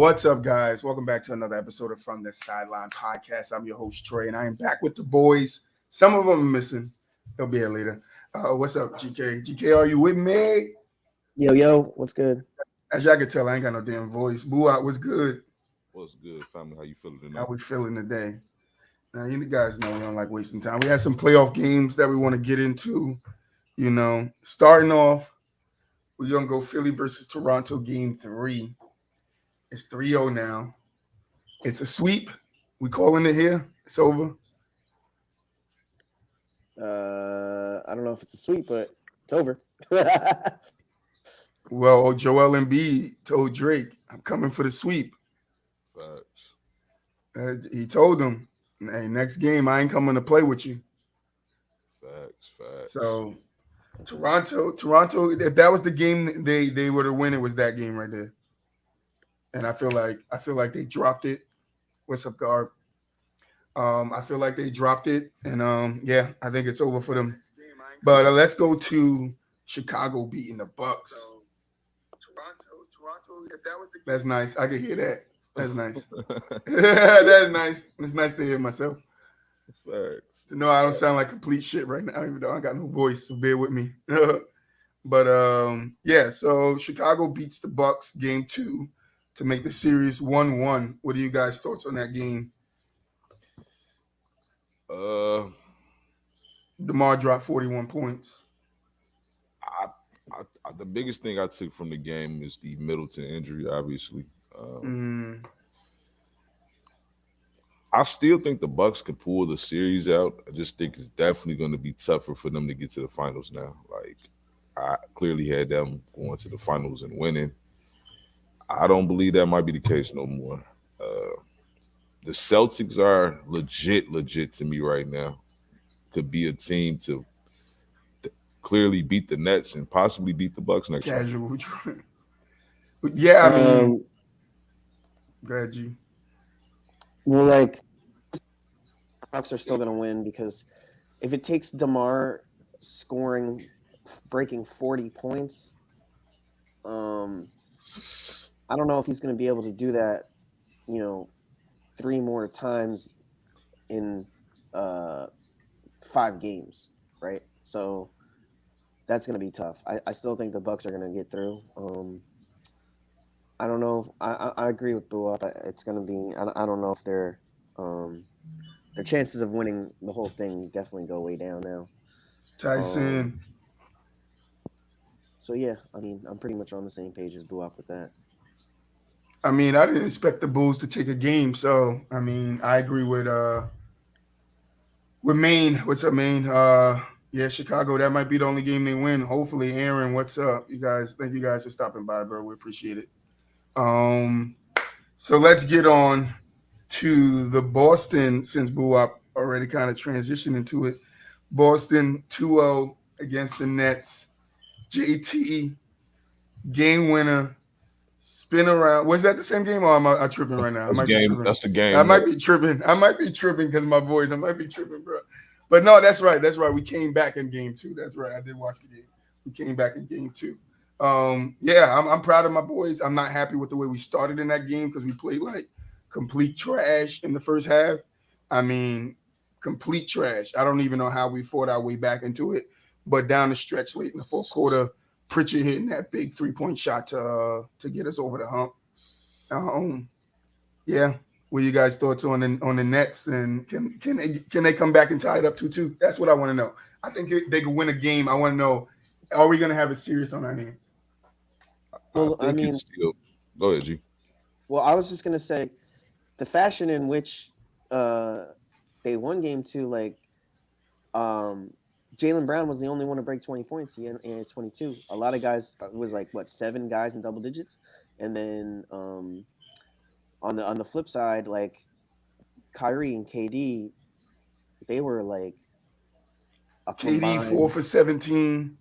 What's up, guys? Welcome back to another episode of From the Sideline podcast. I'm your host, Trey, and I am back with the boys. Some of them are missing. They'll be here later. What's up, GK? GK, are you with me? Yo, what's good? As y'all can tell, I ain't got no damn voice. BooWop, what's good? What's good, family? How you feeling tonight? How we feeling today? Now, you guys know we don't like wasting time. We had some playoff games that we want to get into. Starting off, we're going to go Philly versus Toronto game 3. It's 3-0 now. It's a sweep. We calling it here. It's over. I don't know if it's a sweep, but it's over. Well, Joel Embiid told Drake, I'm coming for the sweep. Facts. He told him, hey, next game, I ain't coming to play with you. Facts. So, Toronto, if that was the game they would have win, it was that game right there. And I feel like they dropped it. What's up, Garb? I feel like they dropped it, and I think it's over for them. But let's go to Chicago beating the Bucks. Toronto. If that was the That's nice. I can hear that. That's nice. That's nice. It's nice to hear myself. Facts. No, I don't sound like complete shit right now, even though I got no voice. So bear with me. But so Chicago beats the Bucks game 2 to make the series 1-1. What are you guys' thoughts on that game? DeMar dropped 41 points. The biggest thing I took from the game is the Middleton injury, obviously. I still think the Bucks could pull the series out. I just think it's definitely going to be tougher for them to get to the finals now. Like, I clearly had them going to the finals and winning. I don't believe that might be the case no more. The Celtics are legit to me right now. Could be a team to clearly beat the Nets and possibly beat the Bucks next year. Casual. Yeah, I mean, go ahead, G. Well, like, the Bucks are still going to win because if it takes DeMar breaking 40 points, I don't know if he's going to be able to do that, 3 more times in 5 games, right? So that's going to be tough. I still think the Bucks are going to get through. I don't know. I agree with BooWop. It's going to be. I don't know if their chances of winning the whole thing definitely go way down now. Tyson. So yeah, I mean, I'm pretty much on the same page as BooWop with that. I mean, I didn't expect the Bulls to take a game, so I mean, I agree with Maine. What's up, Maine? Chicago. That might be the only game they win. Hopefully, Aaron. What's up, you guys? Thank you guys for stopping by, bro. We appreciate it. So let's get on to the Boston, since BooWop already kind of transitioned into it. Boston 2-0 against the Nets. JT, game winner, spin around. Was that the same game, or am I tripping right now? That's the game. I might be tripping because my voice. I might be tripping, bro. But no, that's right. We came back in game 2. That's right. I did watch the game. We came back in game 2. I'm proud of my boys. I'm not happy with the way we started in that game because we played like complete trash in the first half. I mean, complete trash. I don't even know how we fought our way back into it. But down the stretch late in the fourth quarter, Pritchard hitting that big 3-point shot to get us over the hump. What are you guys' thoughts on the Nets, and can they come back and tie it up 2-2? That's what I want to know. I think they could win a game. I want to know, are we going to have a series on our hands? Well, I mean, go ahead, G. Well, I was just going to say the fashion in which they won game 2, like Jaylen Brown was the only one to break 20 points. He had 22. A lot of guys was like 7 guys in double digits, and then on the flip side, like Kyrie and KD, they were like a combined... KD 4 for 17,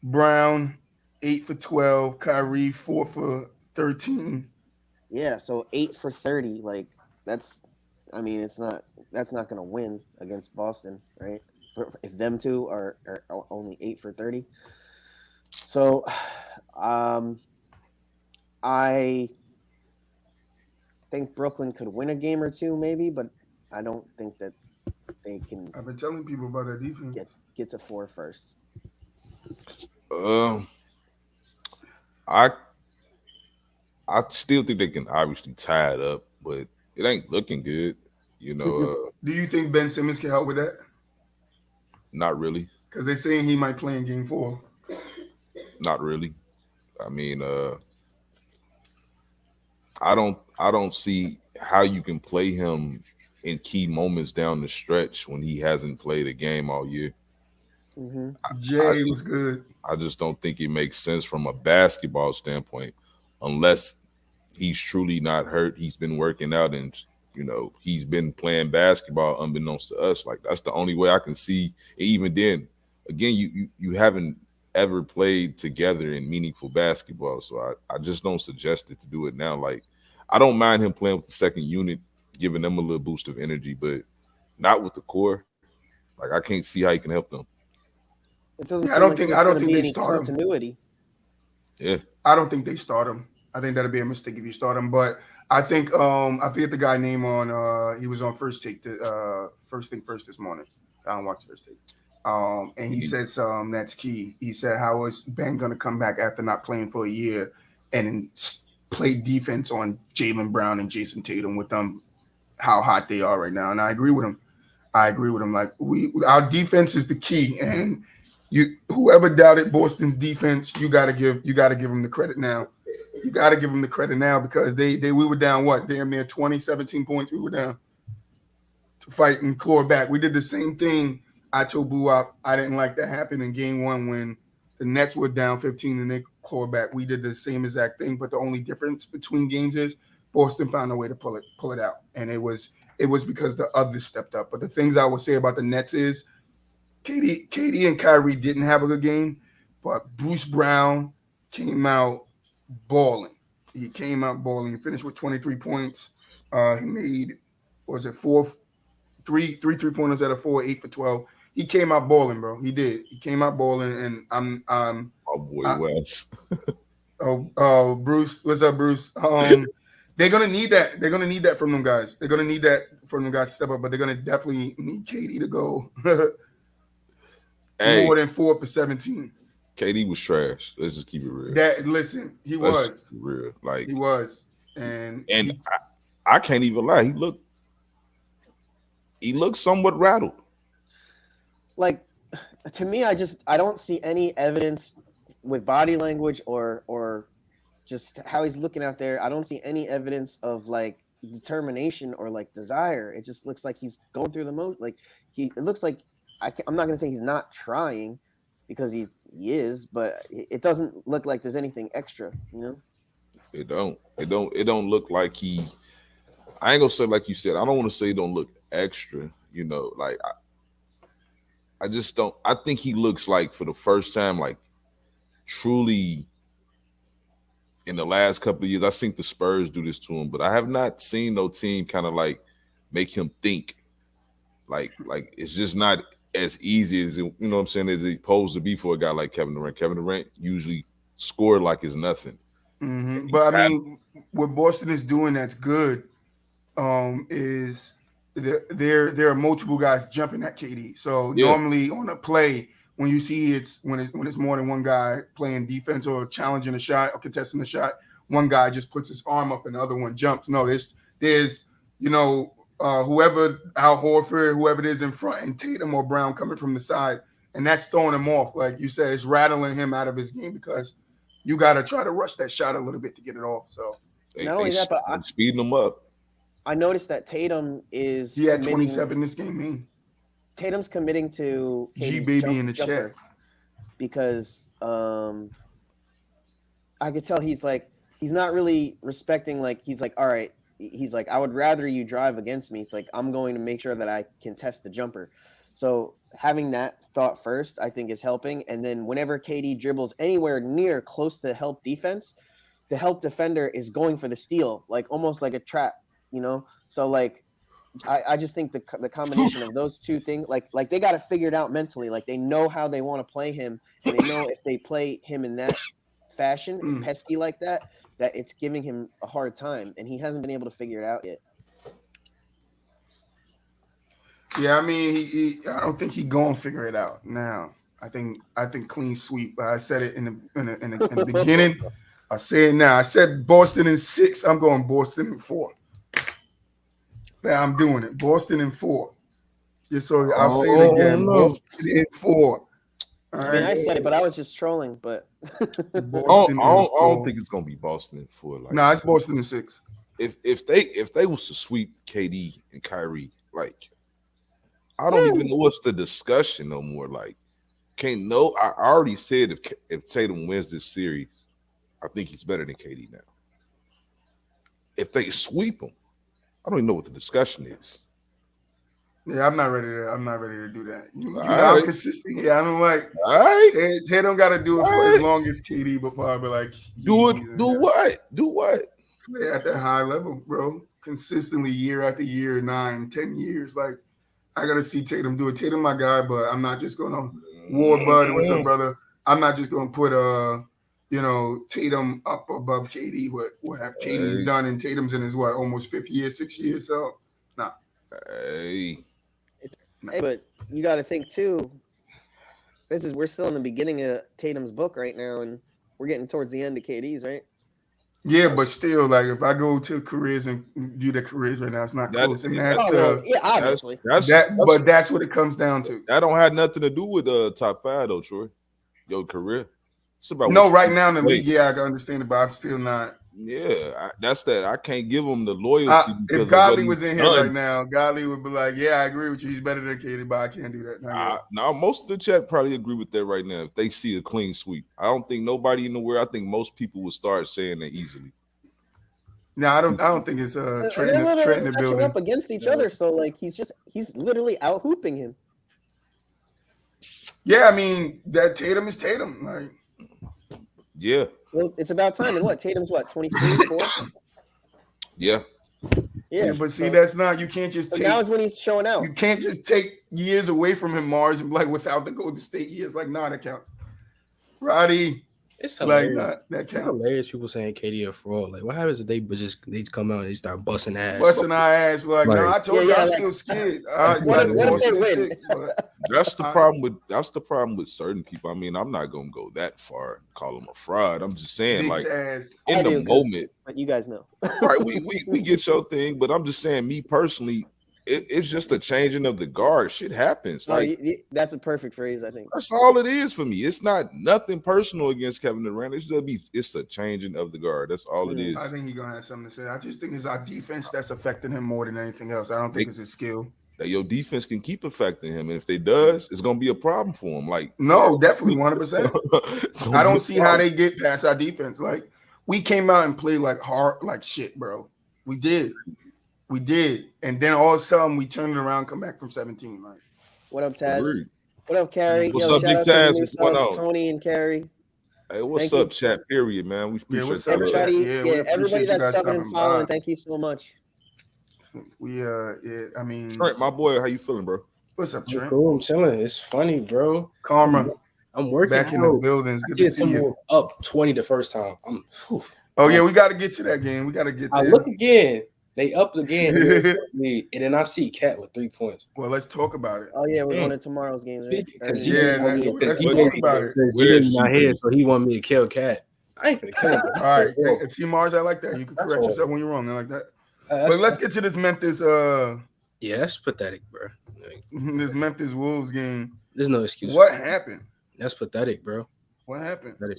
Brown 8 for 12, Kyrie 4 for 13. Yeah, so 8 for 30. Like that's not gonna win against Boston, right? If them two are only 8 for 30. So I think Brooklyn could win a game or two, maybe, but I don't think that they can I've been telling people about that defense. get to 4 first. Um, I I still think they can obviously tie it up, but it ain't looking good. You know, Do you think Ben Simmons can help with that? not really, Because they're saying he might play in Game 4. not really. I mean, I don't see how you can play him in key moments down the stretch when he hasn't played a game all year. Mm-hmm. Jay was good. I just don't think it makes sense from a basketball standpoint, unless he's truly not hurt. He's been working out and he's been playing basketball unbeknownst to us. Like that's the only way I can see. Even then, again, you haven't ever played together in meaningful basketball, so I just don't suggest it to do it now. Like I don't mind him playing with the second unit, giving them a little boost of energy, but not with the core. Like I can't see how he can help them. It doesn't. Yeah, I don't think they start him. Continuity. Yeah, I don't think they start him. I think that'd be a mistake if you start him. But I think I forget the guy name on. He was on First Take. First Thing First this morning. I don't watch First Take. And he said something that's key. He said, "How is Ben going to come back after not playing for a year and play defense on Jaylen Brown and Jason Tatum with them? How hot they are right now?" And I agree with him. Like our defense is the key, and whoever doubted Boston's defense, you got to give them the credit now. You got to give them the credit now because we were down damn near 20, 17 points. We were down to fight and claw back. We did the same thing. I told BooWop I didn't like that happen in Game 1 when the Nets were down 15 and they clawed back. We did the same exact thing, but the only difference between games is Boston found a way to pull it out, and it was because the others stepped up. But the things I would say about the Nets is KD and Kyrie didn't have a good game, but Bruce Brown came out balling. He came out balling. He finished with 23 points. He made, three three-pointers out of 4, 8 for 12. He came out balling, bro. He did. He came out balling, and I'm oh boy, Wes. oh, Bruce, what's up, Bruce? They're gonna need that. They're gonna need that from them guys. They're gonna need that from them guys to step up, but they're gonna definitely need KD to go more than 4 for 17. KD was trash. Let's just keep it real. He was real. Like he was, and I can't even lie. He looked somewhat rattled. Like to me, I don't see any evidence with body language or just how he's looking out there. I don't see any evidence of like determination or like desire. It just looks like he's going through the most. Like it looks like I'm not gonna say he's not trying because he is, but it doesn't look like there's anything extra. It don't look like he. I ain't gonna say like you said. I don't want to say it don't look extra. Like I just don't. I think he looks like for the first time, like truly. In the last couple of years, I think the Spurs do this to him, but I have not seen no team kind of like make him think. Like it's just not as easy as what I'm saying, as it's supposed to be for a guy like Kevin Durant. Kevin Durant usually scored like it's nothing. Mm-hmm. But I mean, what Boston is doing that's good is there are multiple guys jumping at KD. So normally on a play, when you see when it's more than one guy playing defense or challenging a shot or contesting a shot, one guy just puts his arm up and the other one jumps. No, there's whoever Al Horford, whoever it is in front, and Tatum or Brown coming from the side, and that's throwing him off. Like you said, it's rattling him out of his game because you got to try to rush that shot a little bit to get it off. So not only that, but I'm speeding him up. I noticed that Tatum is. He had 27 this game, man. Tatum's committing to G baby in the chat because I could tell he's not really respecting. Like he's like, all right. He's like, I would rather you drive against me. It's like, I'm going to make sure that I can test the jumper. So having that thought first, I think is helping. And then whenever KD dribbles anywhere near close to help defense, the help defender is going for the steal, like almost like a trap, So like, I just think the combination of those two things, like they got to figure it out mentally. Like they know how they want to play him, and they know if they play him in that fashion, pesky like that, that it's giving him a hard time, and he hasn't been able to figure it out yet. Yeah, I mean, I don't think he gonna figure it out now. I think clean sweep. I said it in the beginning. I say it now. I said Boston in 6. I'm going Boston in 4. Yeah, I'm doing it. Boston in 4. Just so I'll say it again. No. Boston in 4. All I mean, right. I said it, but I was just trolling. But Boston I in don't 4. think it's gonna be Boston in 4. Like, No, it's Boston in 6. if they was to sweep KD and Kyrie, like, I don't even know what's the discussion no more. Like, I already said if Tatum wins this series, I think he's better than KD now. If they sweep him, I don't even know what the discussion is. Yeah, I'm not ready to do that. You know, right. I'm consistent. Yeah, I'm like, All right, Tatum got to do it for as long as KD before I be like, do what? Play at that high level, bro. Consistently, year after year, 9, 10 years. Like, I got to see Tatum do it. Tatum, my guy, but I'm not just going to war bud. What's up, brother? I'm not just going to put Tatum up above KD. What have KD's done, and Tatum's in his almost 5th year, 6 years. So, nah. Hey, but you got to think too. We're still in the beginning of Tatum's book right now, and we're getting towards the end of KD's, right? Yeah, but still, like, if I go to careers and view the careers right now, it's not close. And obviously. But that's what it comes down to. That don't have nothing to do with top 5 though, Troy. Your career. It's about right now in the league. Yeah, I can understand it, but I'm still not. Yeah, that's that. I can't give him the loyalty. If Godly was in here right now, Godly would be like, "Yeah, I agree with you. He's better than KD, but I can't do that." Now, most of the chat probably agree with that right now. If they see a clean sweep, I don't think nobody in the world. I think most people would start saying that easily. No, I don't think it's Trent in the building up against each other. So like he's literally out hooping him. Yeah, I mean that Tatum is Tatum. Like, yeah. Well, it's about time. And what? Tatum's 23, 4? Yeah. Yeah, but see, that's not. You can't just take. Now is when he's showing out. You can't just take years away from him, Mars, and like without the Golden State years. Like, nah, that counts. Roddy, it's hilarious. Like, that counts. It's hilarious. People saying KD a fraud. Like, what happens if they come out and they start busting ass? Busting our ass. Like, no, I told you I'm still scared. What if they win? That's the problem with certain people. I mean, I'm not gonna go that far and call them a fraud. I'm just saying, like, in the moment. But you guys know. Right, we get your thing, but I'm just saying, me personally, it's just a changing of the guard. Shit happens. Like, that's a perfect phrase, I think. That's all it is for me. It's not nothing personal against Kevin Durant. It's a changing of the guard. That's all it is. I think he's gonna have something to say. I just think it's our defense that's affecting him more than anything else. I don't think it's his skill. That your defense can keep affecting him, and if they does, it's gonna be a problem for him. Like, no, definitely 100%. I don't see how they get past our defense. Like, we came out and played like hard, like shit, bro. We did, and then all of a sudden we turned it around, come back from 17. Like, what up, Taz? Agreed. What up, Carrie? What's up, Big Taz? What's going on? Tony and Carrie. Hey, what's up, chat? Period, man. We appreciate everybody. Everybody that's subbing and following. Thank you so much. I mean, Trent, my boy, how you feeling, bro? What's up, Trent? Cool, I'm chilling. It's funny, bro. Karma. I'm working back in the buildings. Good to see you. Up 20 the first time. Oh yeah, we got to get to that game. We got to get there. I look again. They up again, and then I see Cat with 3 points. Well, let's talk about it. Oh yeah, we're going to tomorrow's game. Right? Let's talk about it. He my head, so he want me to kill Cat. I ain't finna kill him. All right, see Mars, I like that. You can correct yourself when you're wrong. I like that. But let's get to this Memphis. Yeah, that's pathetic, bro. Like, this Memphis Wolves game. There's no excuse. What happened? That's pathetic, bro. What happened? Pathetic.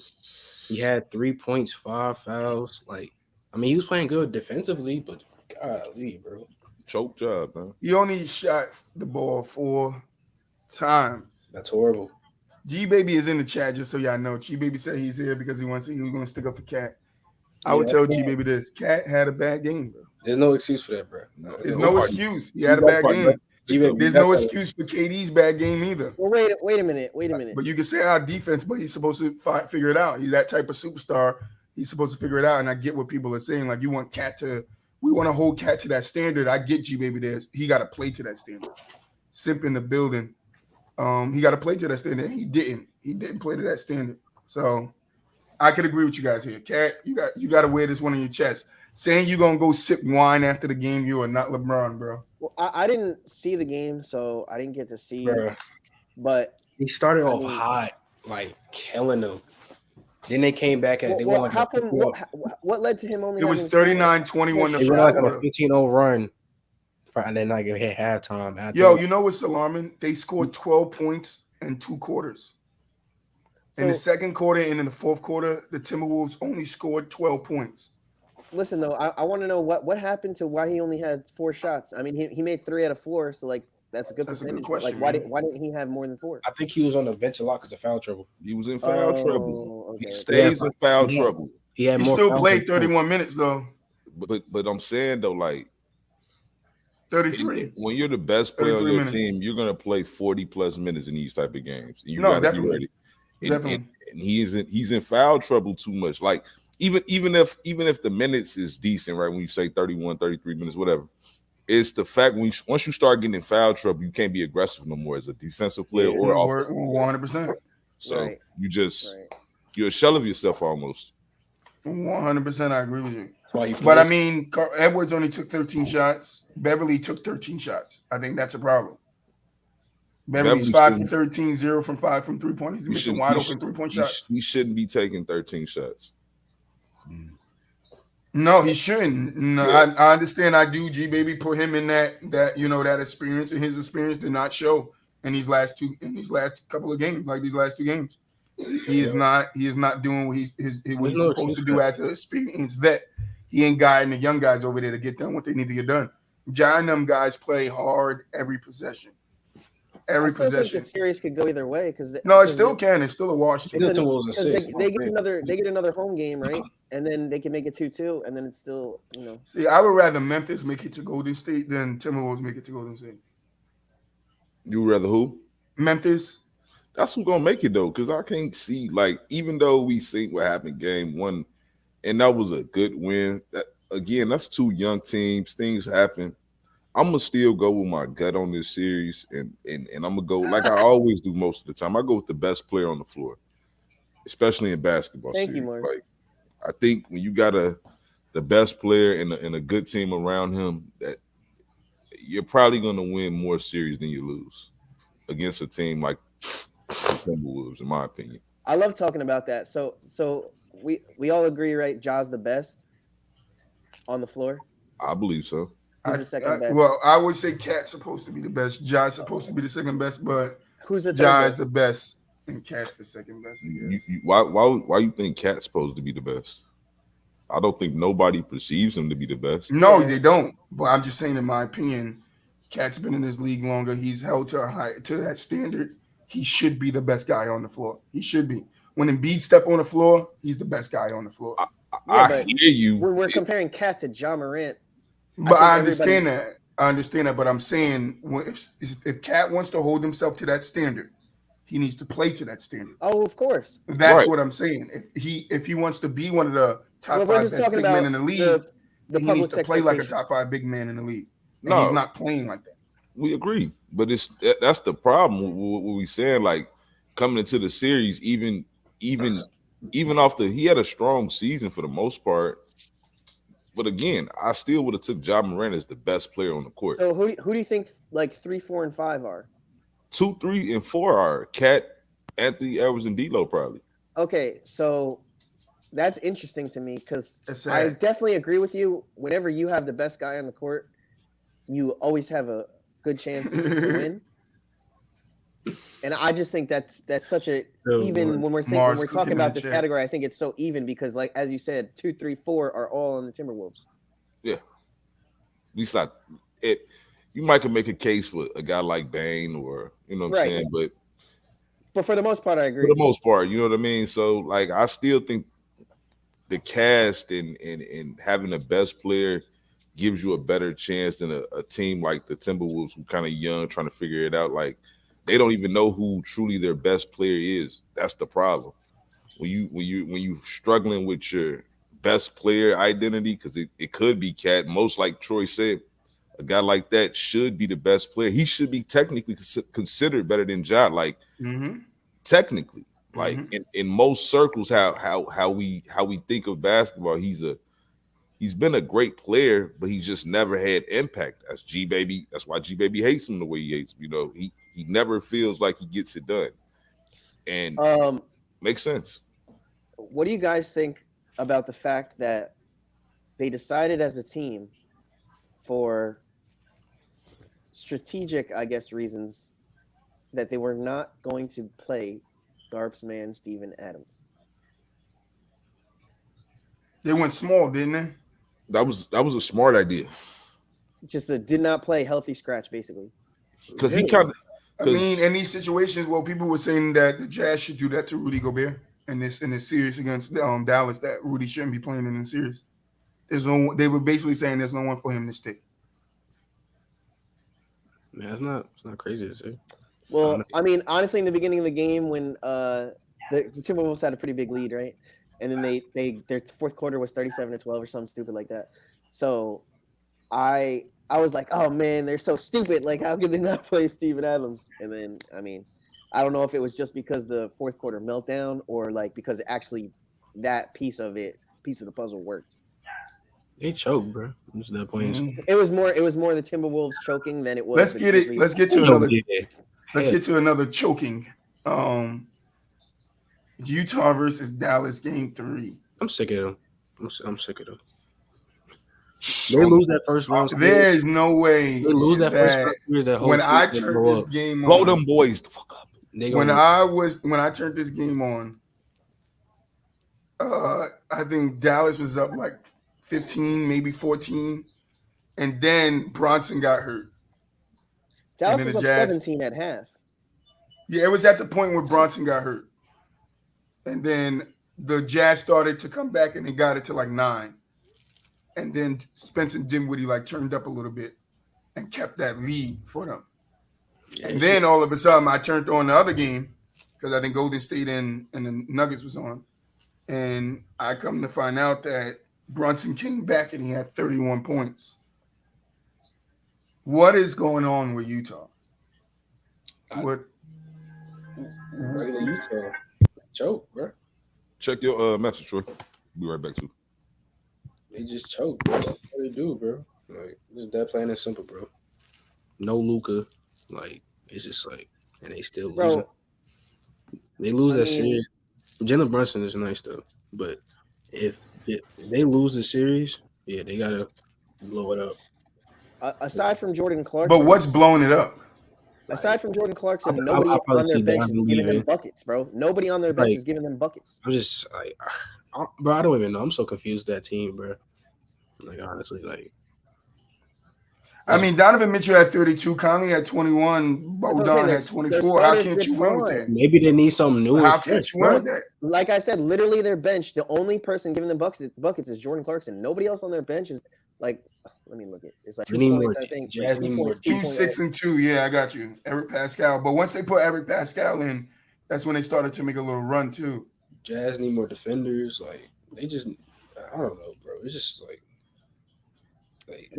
He had 3 points, 5 fouls. Like, I mean, he was playing good defensively, but golly, bro. Choke job, man. He only shot the ball 4 times. That's horrible. G Baby is in the chat, just so y'all know. G Baby said he's here because he was going to stick up for Cat. I would tell G Baby this: Cat had a bad game, bro. There's no excuse for that, bro. There's no excuse. He had a bad game. There's no excuse for KD's bad game either. Well, wait a minute. But you can say our defense, but he's supposed to figure it out. He's that type of superstar. He's supposed to figure it out. And I get what people are saying. Like, we want to hold Cat to that standard. I get G Baby there. He got to play to that standard. Simp in the building. He got to play to that standard. He didn't play to that standard. So I could agree with you guys here. Cat, you got to wear this one on your chest. Saying you're gonna go sip wine after the game, you are not LeBron, bro. Well, I didn't see the game, so I didn't get to see. Bruh. But He started I off mean- hot, like killing them. Then they came back at they went like how a come? What led to him only? It was having 39-21 the they first went like on a quarter. 15-0 run, and then like hit halftime. Yo, you know what's alarming? They scored 12 points in 2 quarters. In the second quarter and in the fourth quarter, the Timberwolves only scored 12 points. Listen though, I want to know what happened to why he only had 4 shots. I mean, he made 3 out of 4, so like that's a good That's a percentage. good question, Like man. why didn't he have more than 4? I think he was on the bench a lot because of foul trouble. He was in foul trouble. Okay. He stays in foul trouble. He had He more. still fouls played than 31 minutes though. But I'm saying though, like 33. when you're the best player on 33 your minutes. team, you're gonna play 40+ minutes in these type of games. And you No, gotta definitely. be ready. Definitely. And he's in foul trouble too much. Like even if the minutes is decent, right? When you say 31, 33 minutes, whatever, it's the fact once you start getting in foul trouble, you can't be aggressive no more as a defensive player or offensive. 100%. So Right. you're a shell of yourself almost. 100%, I agree with you. Why he But I played. mean, Edwards only took 13 shots. Beverly took 13 shots. I think that's a problem. Beverly's 5 for 13, 0 from 5 from 3-point. He's missing wide open 3-point shots. He shouldn't be taking 13 shots. No, he shouldn't. No, Yeah. I understand. I do. G baby put him in that that experience, and his experience did not show in these last couple of games, like these last 2 games. He is not doing what he's supposed to do as an experienced vet. He ain't guiding the young guys over there to get done what they need to get done. John and them guys play hard every possession. Every I still possession. think the series could go either way because No, it still can. It's still a wash. Still Timberwolves in 6. they get another home game, right? And then they can make it 2-2, and then it's still See, I would rather Memphis make it to Golden State than Timberwolves make it to Golden State. You would rather who? Memphis. That's who's gonna make it though, because I can't see, like, even though we see what happened game 1, and that was a good win. That's 2 young teams. Things happen. I'm gonna still go with my gut on this series, and I'm gonna go like I always do most of the time. I go with the best player on the floor, especially in basketball. Thank series. you, Mark. Like, I think when you got the best player and a good team around him, that you're probably gonna win more series than you lose against a team like the Timberwolves, in my opinion. I love talking about that. So we all agree, right? Ja's the best on the floor. I believe so. Who's the second best? Well, I would say Cat's supposed to be the best. Ja's supposed to be the second best, but Who's the third Ja best? is the best, and Cat's the second best. I guess. Why you think Cat's supposed to be the best? I don't think nobody perceives him to be the best. No, they don't. But I'm just saying, in my opinion, Cat's been in this league longer. He's held to that standard. He should be the best guy on the floor. He should be. When Embiid step on the floor, he's the best guy on the floor. I hear you. We're comparing Cat to Ja Morant. But I think understand that. I understand that. But I'm saying, if Cat wants to hold himself to that standard, he needs to play to that standard. Oh, of course. That's Right. what I'm saying. If he wants to be one of the top Well, we're 5 just best talking big men about in the league, the he needs public's to play like a expectation. top 5 big man in the league. And No. he's not playing like that. We agree, but that's the problem. What we saying, like, coming into the series, even off he had a strong season for the most part. But again, I still would have took Ja Morant as the best player on the court. So who do you think like 3, 4, and 5 are? 2, 3, and 4 are Cat, Anthony Edwards, and D'Lo probably. Okay, so that's interesting to me because That's I sad. definitely agree with you. Whenever you have the best guy on the court, you always have a good chance to win. And I just think that's such a even when we're Mars talking cooking in about the this chat. category. I think it's so even because, like as you said, 2, 3, 4 are all on the Timberwolves. Yeah, at least it. You might could make a case for a guy like Bane, or you know what I'm Right. saying, But for the most part, I agree. for the most part, you know what I mean. So, like, I still think the cast and having the best player gives you a better chance than a team like the Timberwolves, who kind of young, trying to figure it out. Like, they don't even know who truly their best player is. That's the problem. When you struggling with your best player identity, because it could be Cat. Most, like Troy said, a guy like that should be the best player. He should be technically considered better than Ja. Like, technically, Like in most circles, how we think of basketball, he's been a great player, but he's just never had impact. That's G Baby. That's why G Baby hates him the way he hates him. You know, he never feels like he gets it done. And makes sense. What do you guys think about the fact that they decided as a team for strategic, I guess, reasons that they were not going to play Garp's man, Steven Adams? They went small, didn't they? That was a smart idea. Just did not play healthy scratch, basically. Because he kind of. I mean, in these situations, well, people were saying that the Jazz should do that to Rudy Gobert in this series against Dallas, that Rudy shouldn't be playing in the series. They were basically saying there's no one for him to stick. Man, it's not crazy to say. Well, I mean, honestly, in the beginning of the game, when the Timberwolves had a pretty big lead, right? And then their fourth quarter was 37-12 or something stupid like that. So I was like, oh man, they're so stupid. Like, how could they not play Steven Adams? And then, I mean, I don't know if it was just because the fourth quarter meltdown or like because actually that piece of the puzzle worked. They choked, bro. What's that point? It was more the Timberwolves choking than it was. Let's get to another choking. Utah versus Dallas game 3. I'm sick of them. I'm sick of them. They lose that first round. There is no way they lose that first round series. That whole when I turned this game on, blow them boys the fuck up. When I turned this game on, I think Dallas was up like 15, maybe 14, and then Bronson got hurt. Dallas was up 17 at half. Yeah, it was at the point where Bronson got hurt. And then the Jazz started to come back and they got it to like 9. And then Spencer Dinwiddie like turned up a little bit and kept that lead for them. And then all of a sudden I turned on the other game because I think Golden State and the Nuggets was on. And I come to find out that Brunson came back and he had 31 points. What is going on with Utah? Regular Utah. Choke, bro. Check your message, Troy. Be right back too. They just choke, bro. That's what they do, bro. Like, just that plain and simple, bro. No Luka. Like, it's just like, and they still losing. They lose that series. Jalen Brunson is nice though, but if they lose the series, yeah, they gotta blow it up. Aside from Jordan Clarkson, but what's blowing it up? Aside from Jordan Clarkson, nobody on their bench is giving them buckets, bro. Nobody on their bench is giving them buckets. I'm just like, bro, I don't even know. I'm so confused with that team, bro. Like, honestly, like. I mean, Donovan Mitchell had 32, Conley had 21, Bogdan had 24. How can't you win with that? Maybe they need something new. How can't you win with that? Like I said, literally their bench, the only person giving them buckets is Jordan Clarkson. Nobody else on their bench is like, let me look at it. It's like 2 points, I think. Jazz need more. 2, 6, and 2. Yeah, I got you. Eric Pascal. But once they put Eric Pascal in, that's when they started to make a little run too. Jazz need more defenders. Like, they just, I don't know, bro. It's just like,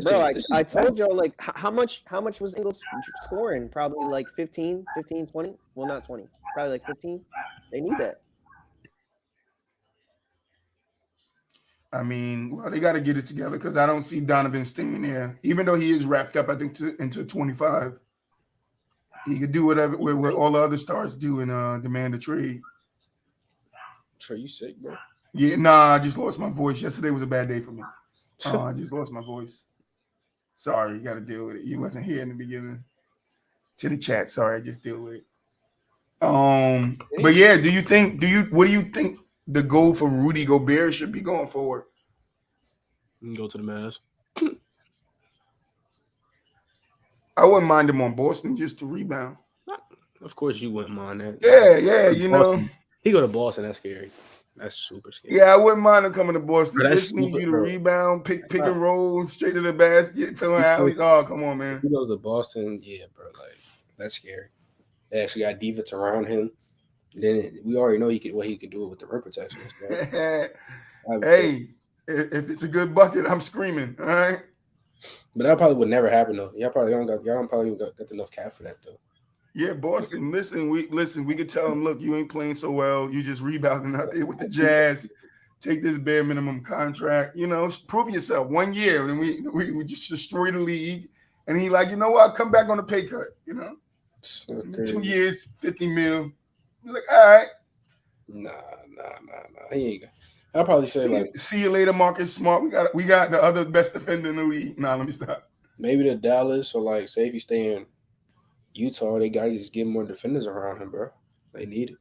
bro, I told y'all, like, how much was Ingles scoring? Probably like 15, 20. Well, not 20. Probably like 15. They need that. I mean, well, they got to get it together because I don't see Donovan staying there. Even though he is wrapped up, I think, into 25. He could do whatever what all the other stars do and demand a trade. Trey, you sick, bro? Yeah, nah, I just lost my voice. Yesterday was a bad day for me. I just lost my voice. Sorry, you got to deal with it. You wasn't here in the beginning. To the chat, sorry, I just deal with it. But yeah, what do you think the goal for Rudy Gobert should be going forward? You can go to the Mavs. I wouldn't mind him on Boston just to rebound. Of course, you wouldn't mind that. Yeah, you know. He go to Boston. That's scary. That's super scary. Yeah, I wouldn't mind him coming to Boston. Bro, just need you to rebound, pick and roll, straight to the basket, throwing alleys. Oh, come on, man. He goes to Boston. Yeah, bro. Like, that's scary. They actually got defense around him. Then we already know what he can do with the rim protection. Hey, if it's a good bucket, I'm screaming. All right. But that probably would never happen though. Y'all probably got enough cap for that though. Yeah, Boston. Listen, we could tell him, look, you ain't playing so well. You just rebounding out there with the Jazz. Take this bare minimum contract. You know, prove yourself. 1 year, and we just destroy the league. And he like, you know what? I'll come back on a pay cut. You know, That's 2 crazy. years, 50 mil. He's like, all right. Nah. He ain't. I'll probably say See you later, Marcus Smart. We got the other best defender in the league. Nah, let me stop. maybe the Dallas or like say if you stay in Utah, they gotta just get more defenders around him, bro. They need it.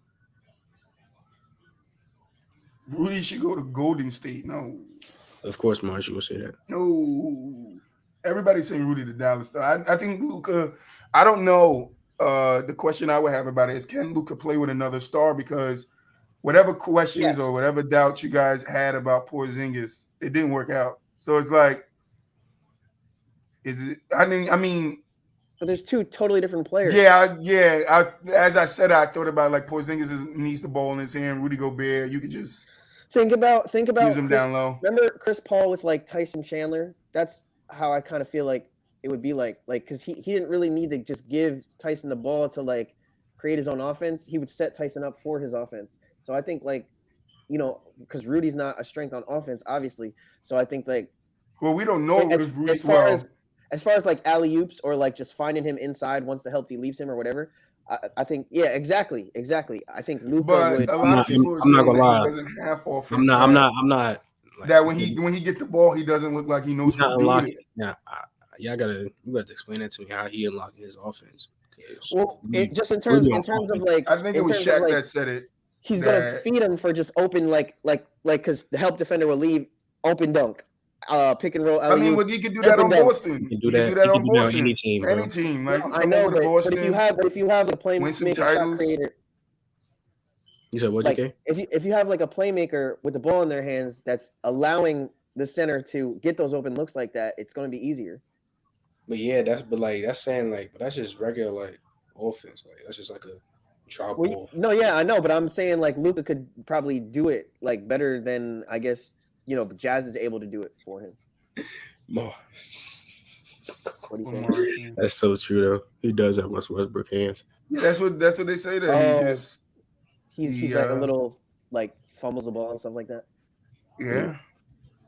Rudy should go to Golden State. No. Of course, Marshall will say that. No. Everybody's saying Rudy to Dallas. Though. I think Luka, I don't know. The question I would have about it is, can Luka play with another star? Because whatever questions or whatever doubts you guys had about Porzingis, it didn't work out. So it's like, is it? I mean, but there's two totally different players. As I said, I thought about like Porzingis needs the ball in his hand. Rudy Gobert, you could just think about use him down low. Remember Chris Paul with like Tyson Chandler? That's how I kind of feel like it would be like because he didn't really need to just give Tyson the ball to like create his own offense. He would set Tyson up for his offense. So I think like, you know, because Rudy's not a strength on offense, obviously. So I think like, well, we don't know if Rudy as far as like alley oops or like just finding him inside once the help leaves him or whatever. I think exactly. I think Luka would. A lot of people are saying that he doesn't have offense. I'm not. Like, that when he get the ball, he doesn't look like he knows what to do with it. Yeah, you got to explain that to me how he unlocking his offense. Well, just in terms of like, I think it was Shaq that said it. He's gonna feed him for just open like because the help defender will leave open dunk, pick and roll. I mean, well, he could do that on Boston. He can do that on Boston. Any team. Like, I know, but if you have a playmaker shot creator. You said what, like, JK? If you have like a playmaker with the ball in their hands that's allowing the center to get those open looks like that, it's going to be easier. But yeah, that's just regular like offense. Like that's just like a drop off. No, yeah, I know, but I'm saying like Luka could probably do it like better than I guess Jazz is able to do it for him. What do you think? That's so true though. He does have Westbrook hands. Yeah, that's what they say that he's like a little like fumbles the ball and stuff like that.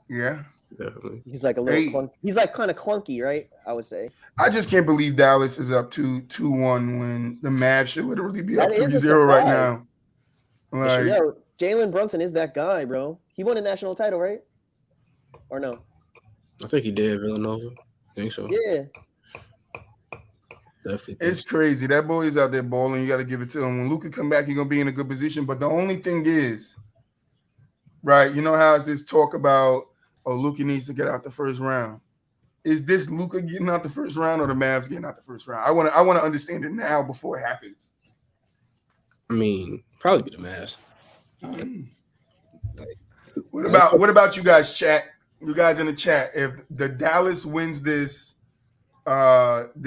Yeah. Definitely. He's like a little he's like kind of clunky, right? I would say. I just can't believe Dallas is up 2-1 when the Mavs should literally be up 3-0 right now. Like, yo, Jalen Brunson is that guy, bro. He won a national title, right? Or no? I think he did, Villanova. I think so. Yeah. Definitely. It's crazy. That boy is out there balling. You got to give it to him. When Luka come back, he's going to be in a good position. But the only thing is, right, you know how it's this talk about, Luka needs to get out the first round. Is this Luka getting out the first round or the Mavs getting out the first round? I want to understand it now before it happens. I mean, probably be the Mavs. What about you guys, chat? You guys in the chat, if the Dallas wins this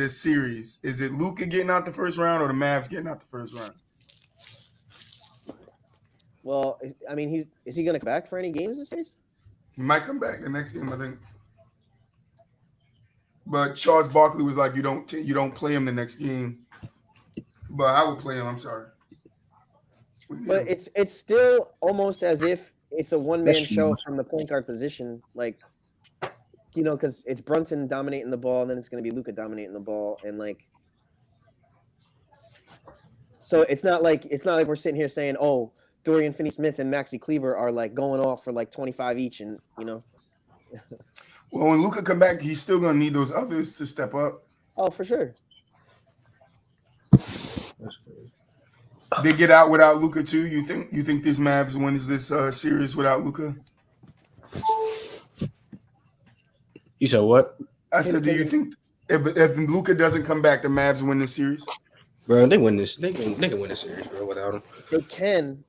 series, is it Luka getting out the first round or the Mavs getting out the first round? Well, I mean, is he going to come back for any games this series? He might come back the next game, I think. But Charles Barkley was like, you don't play him the next game. But I would play him. I'm sorry. But it's still almost as if it's a one-man show from the point guard position, like, because it's Brunson dominating the ball, and then it's going to be Luka dominating the ball, and like, so it's not like we're sitting here saying, oh, Dorian Finney-Smith and Maxi Kleber are like going off for like 25 each, and Well, when Luka come back, he's still gonna need those others to step up. Oh, for sure. That's crazy. They get out without Luka too. You think this Mavs wins this series without Luka? You said what? I said, do you think if Luka doesn't come back, the Mavs win this series? Bro, they win this. They can win this series, bro, without him. They can.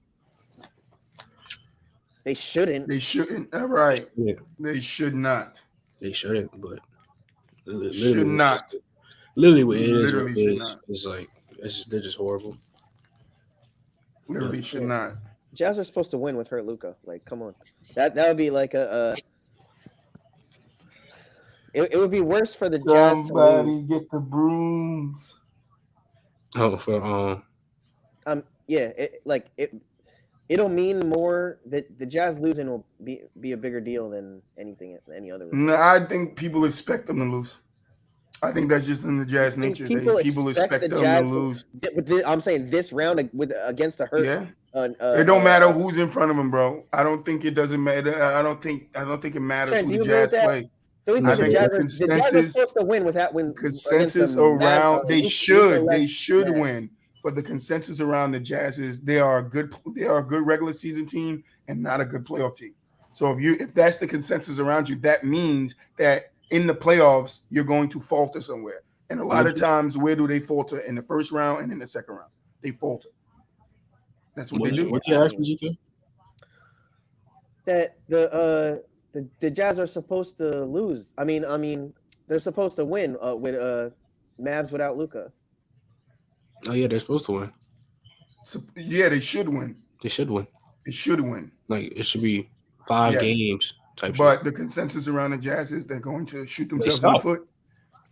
They shouldn't. They shouldn't. All right. Yeah. They should not. They shouldn't, but should not. Literally, what it is, literally should not. It's like they're just horrible. Literally should not. Jazz are supposed to win with hurt Luka. Like, come on. That would be like it would be worse for the Jazz. Somebody get the brooms. Oh, for Yeah, it'll mean more that the Jazz losing will be a bigger deal than any other result. No, I think people expect them to lose. I think that's just in the Jazz nature. People expect the them Jazz to lose. I'm saying this round against the Hurt. Yeah. It don't matter who's in front of them, bro. I don't think it doesn't matter. I don't think it matters Sharon, who do the you agree with Jazz that? play. So I think the Jazz are supposed to win consensus against the Mavs, around they should Mavs. win, but the consensus around the Jazz is they are a good regular season team and not a good playoff team. So if that's the consensus around you, that means that in the playoffs you're going to falter somewhere. And a lot of times, where do they falter? In the first round and in the second round, they falter. That's what they do. What you ask me, GK? That the Jazz are supposed to lose. I mean, they're supposed to win with Mavs without Luka. Oh yeah, they're supposed to win. So, yeah, they should win. They should win. It should win. Like it should be 5 games type. But shit. the consensus around the Jazz is they're going to shoot themselves in the foot.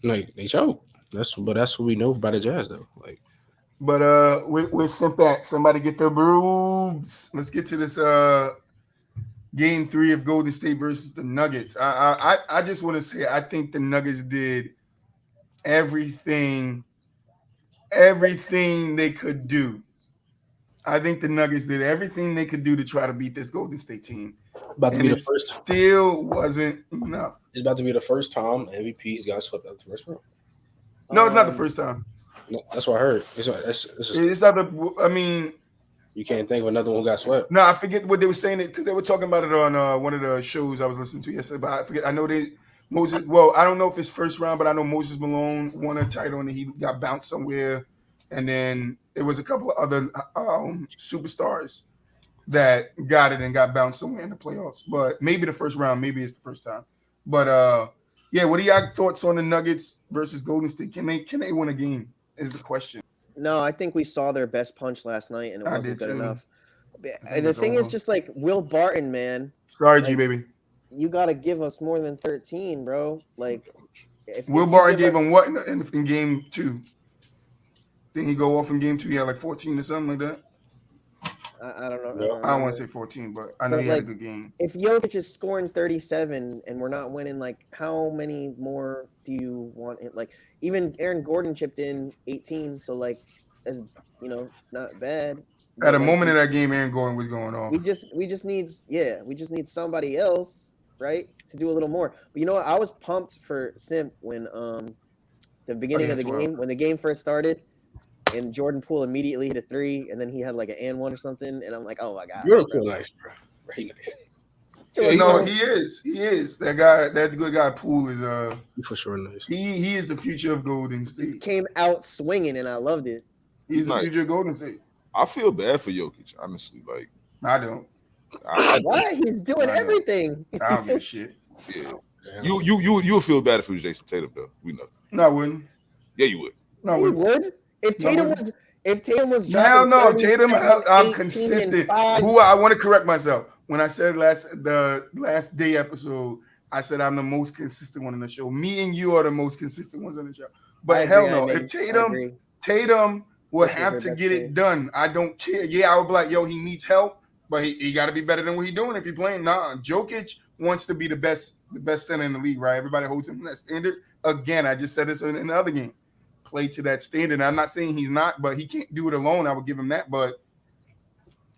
Like they choke. That's what we know about the Jazz though. Like, but we're sent back. Somebody get the brooms. Let's get to this game 3 of Golden State versus the Nuggets. I just want to say I think the Nuggets did everything they could do. I think the Nuggets did everything they could do to try to beat this Golden State team. about to be the first. Still wasn't enough. It's about to be the first time MVP's got swept out the first round. No, it's not the first time. No, that's what I heard. It's not the. I mean, you can't think of another one who got swept. No, I forget what they were saying because they were talking about it on one of the shows I was listening to yesterday. But I forget. I know Moses. Well, I don't know if it's first round, but I know Moses Malone won a title and he got bounced somewhere, and then there was a couple of other superstars that got it and got bounced somewhere in the playoffs. But maybe the first round, maybe it's the first time. But yeah, what are your thoughts on the Nuggets versus Golden State? Can they win a game? Is the question. No, I think we saw their best punch last night, and it wasn't good enough. The thing over. is just like Will Barton, man. Sorry, G baby. You got to give us more than 13, bro. Like, Will Barton gave him what in game 2? Didn't he go off in game 2? He had like 14 or something like that. I don't know. I don't want to say 14, but I know he had a good game. If Jokic is scoring 37 and we're not winning, like, how many more do you want? Like, even Aaron Gordon chipped in 18, so like, as not bad. At a moment in that game, Aaron Gordon was going off. We just need somebody else, right, to do a little more. But you know what? I was pumped for Simp when the beginning of the game, when the game first started. And Jordan Poole immediately hit a 3, and then he had like an and 1 or something, and I'm like, oh my god. Jordan Poole nice, bro. Very nice. Yeah, he is. That good guy Poole is for sure nice. He is the future of Golden State. He came out swinging, and I loved it. He's the future of Golden State. I feel bad for Jokic, honestly. Like I don't. Why? He's doing everything. I don't give a shit. Yeah. You would feel bad if it was Jason Tatum, though. We know. No, I wouldn't. Yeah, you would. No, I would. If Tatum was hell no, Tatum. I'm consistent. Who I want to correct myself. When I said the last day episode, I said I'm the most consistent one on the show. Me and you are the most consistent ones on the show. But hell no, if Tatum will have to get it done. I don't care. Yeah, I would be like, yo, he needs help, but he got to be better than what he's doing if he's playing. Nah, Jokic wants to be the best center in the league, right? Everybody holds him to that standard. Again, I just said this in the other game. Play to that standard. I'm not saying he's not, but he can't do it alone. I would give him that. But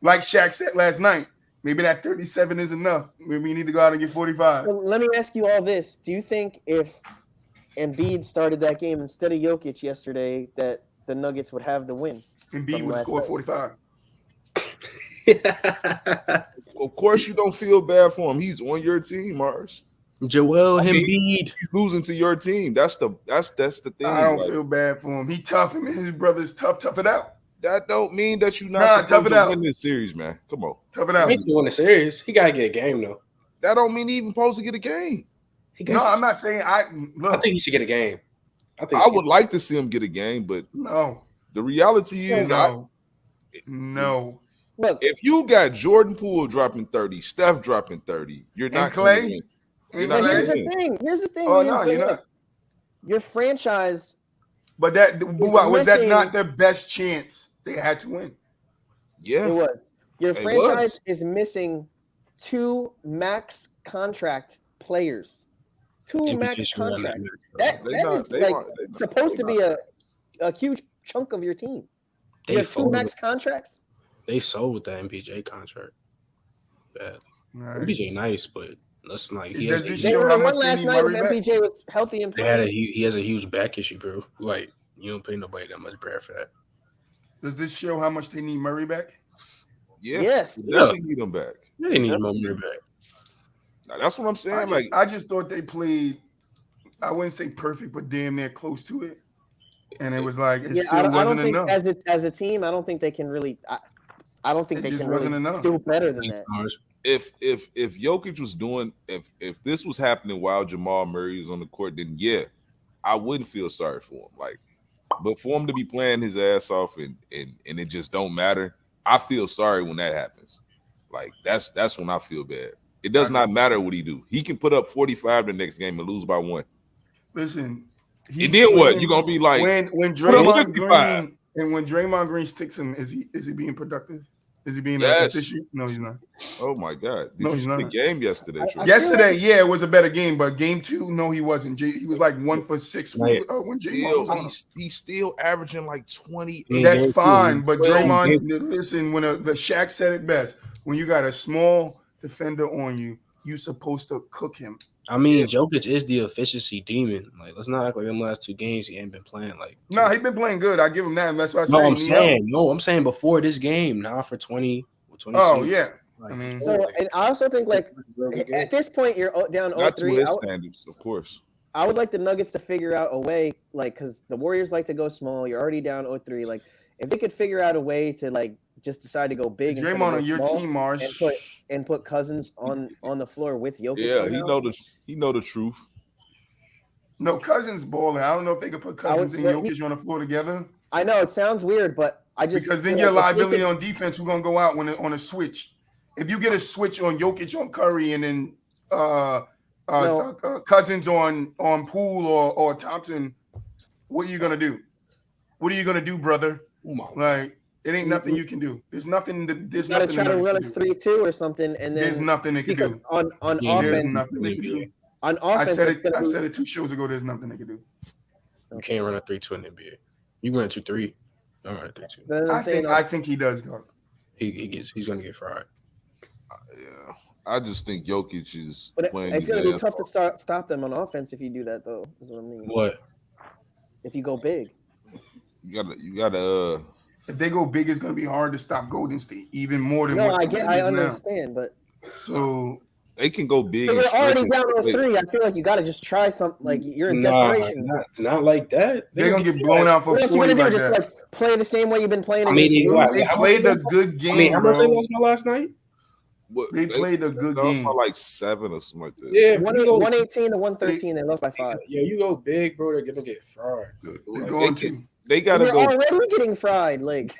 like Shaq said last night, maybe that 37 is enough. Maybe we need to go out and get 45. Well, let me ask you all this. Do you think if Embiid started that game instead of Jokic yesterday, that the Nuggets would have the win? Embiid would score 45. Of course you don't feel bad for him. He's on your team, Mars. Joel Embiid. He's losing to your team. That's the thing. I don't feel bad for him. He tough. Him and his brother's tough. Tough it out. That don't mean that you're not supposed to win this series, man. Come on. Tough it out. He needs to win the series. He gotta get a game though. That don't mean he even supposed to get a game. I'm not saying I think he should get a game. I would like to see him get a game, but no. The reality is no. Look, if you got Jordan Poole dropping 30, Steph dropping 30, you're not Clay. Here's the thing. Oh no, you're not. Your franchise But that BooWop, was that missing- not their best chance? They had to win. Yeah, It was. Your It franchise was. is missing 2 max contract players. 2 MPJ max should not contracts. make They That not- is they like not- they not- supposed they to be a huge chunk of your team. You They have 2 folded. max contracts. They sold that MPJ contract. Bad. Right. MPJ nice, but let's not. He Does has, this he, They show were how the much one they last need night if Murray back? MPJ was healthy and they had playing. he has a huge back issue, bro. Like you don't pay nobody that much bread for that. Does this show how much they need Murray back? Yeah, Yes. they definitely need him back. They need more money back. Now, that's what I'm saying. I just thought they played, I wouldn't say perfect, but damn near close to it. And it was like it Yeah, still I don't wasn't think enough. as a team, I don't think they can really. I don't think It they just can wasn't really enough. do better than that. if Jokic was doing if this was happening while Jamal Murray was on the court, then yeah, I wouldn't feel sorry for him. Like, but for him to be playing his ass off and it just don't matter, I feel sorry when that happens. Like that's when I feel bad. It does not matter what he do. He can put up 45 the next game and lose by 1. Listen, And then what? You gonna be like when Draymond Green and when Draymond Green sticks him, is he being productive? Is he being efficient? No, he's not. Oh my God! Did No, you he's see not. the game yesterday? Trey? Yesterday, yeah, it was a better game, but game 2, no, he wasn't. He was like 1 for 6 when Draymond was on. He's still averaging like 20. That's fine, but Well, Draymond, listen, when the Shaq said it best, when you got a small defender on you, you're supposed to cook him. I mean, Jokic is the efficiency demon. Like, let's not act like them last 2 games he ain't been playing. Like, no, he's been playing good. I give him that. And that's what I'm saying before this game, now for 20. Oh yeah. Like, I mean, So, and I also think like at this point you're down 0-3. Not to his standards, of course. I would like the Nuggets to figure out a way, like, because the Warriors like to go small. You're already down 0-3. Like, if they could figure out a way to like just decide to go big, Draymond on your team, Mars, and put Cousins on the floor with Jokic. Yeah, somehow. he know the truth. No, Cousins balling. I don't know if they could put Cousins and Jokic on the floor together. I know it sounds weird, but I just because then your liability on defense, who's gonna go out on a switch. If you get a switch on Jokic on Curry and then Cousins on Poole or Thompson, what are you gonna do? What are you gonna do, brother? Like it ain't nothing you can do. There's nothing. There's nothing. Try to run a 3-2 or something, and then there's nothing they can do on offense. There's nothing they can do. On offense, I said it 2 shows ago. There's nothing they can do. You can't run a 3-2 in the NBA. You run a 2-3. Don't run a 3-2. I think he does go. He's gonna get fried. Yeah, I just think Jokic is playing. It's gonna be tough to stop them on offense if you do that, though. Is what I mean. What? If you go big, you gotta. If they go big, it's gonna be hard to stop Golden State even more than. No, what I understand, but so they can go big. You're already down 0-3. I feel like you got to just try something. Like you're in desperation. It's not like that. They're gonna get blown out for 40 like just that. Like play the same way you've been playing. They played a good game. How much they lost last night? They played a good game. By like 7 or something like that. Yeah, 118 to 113. They lost by 5. Yeah, you go big, bro. They're gonna get fried. They gotta go. Already getting fried, like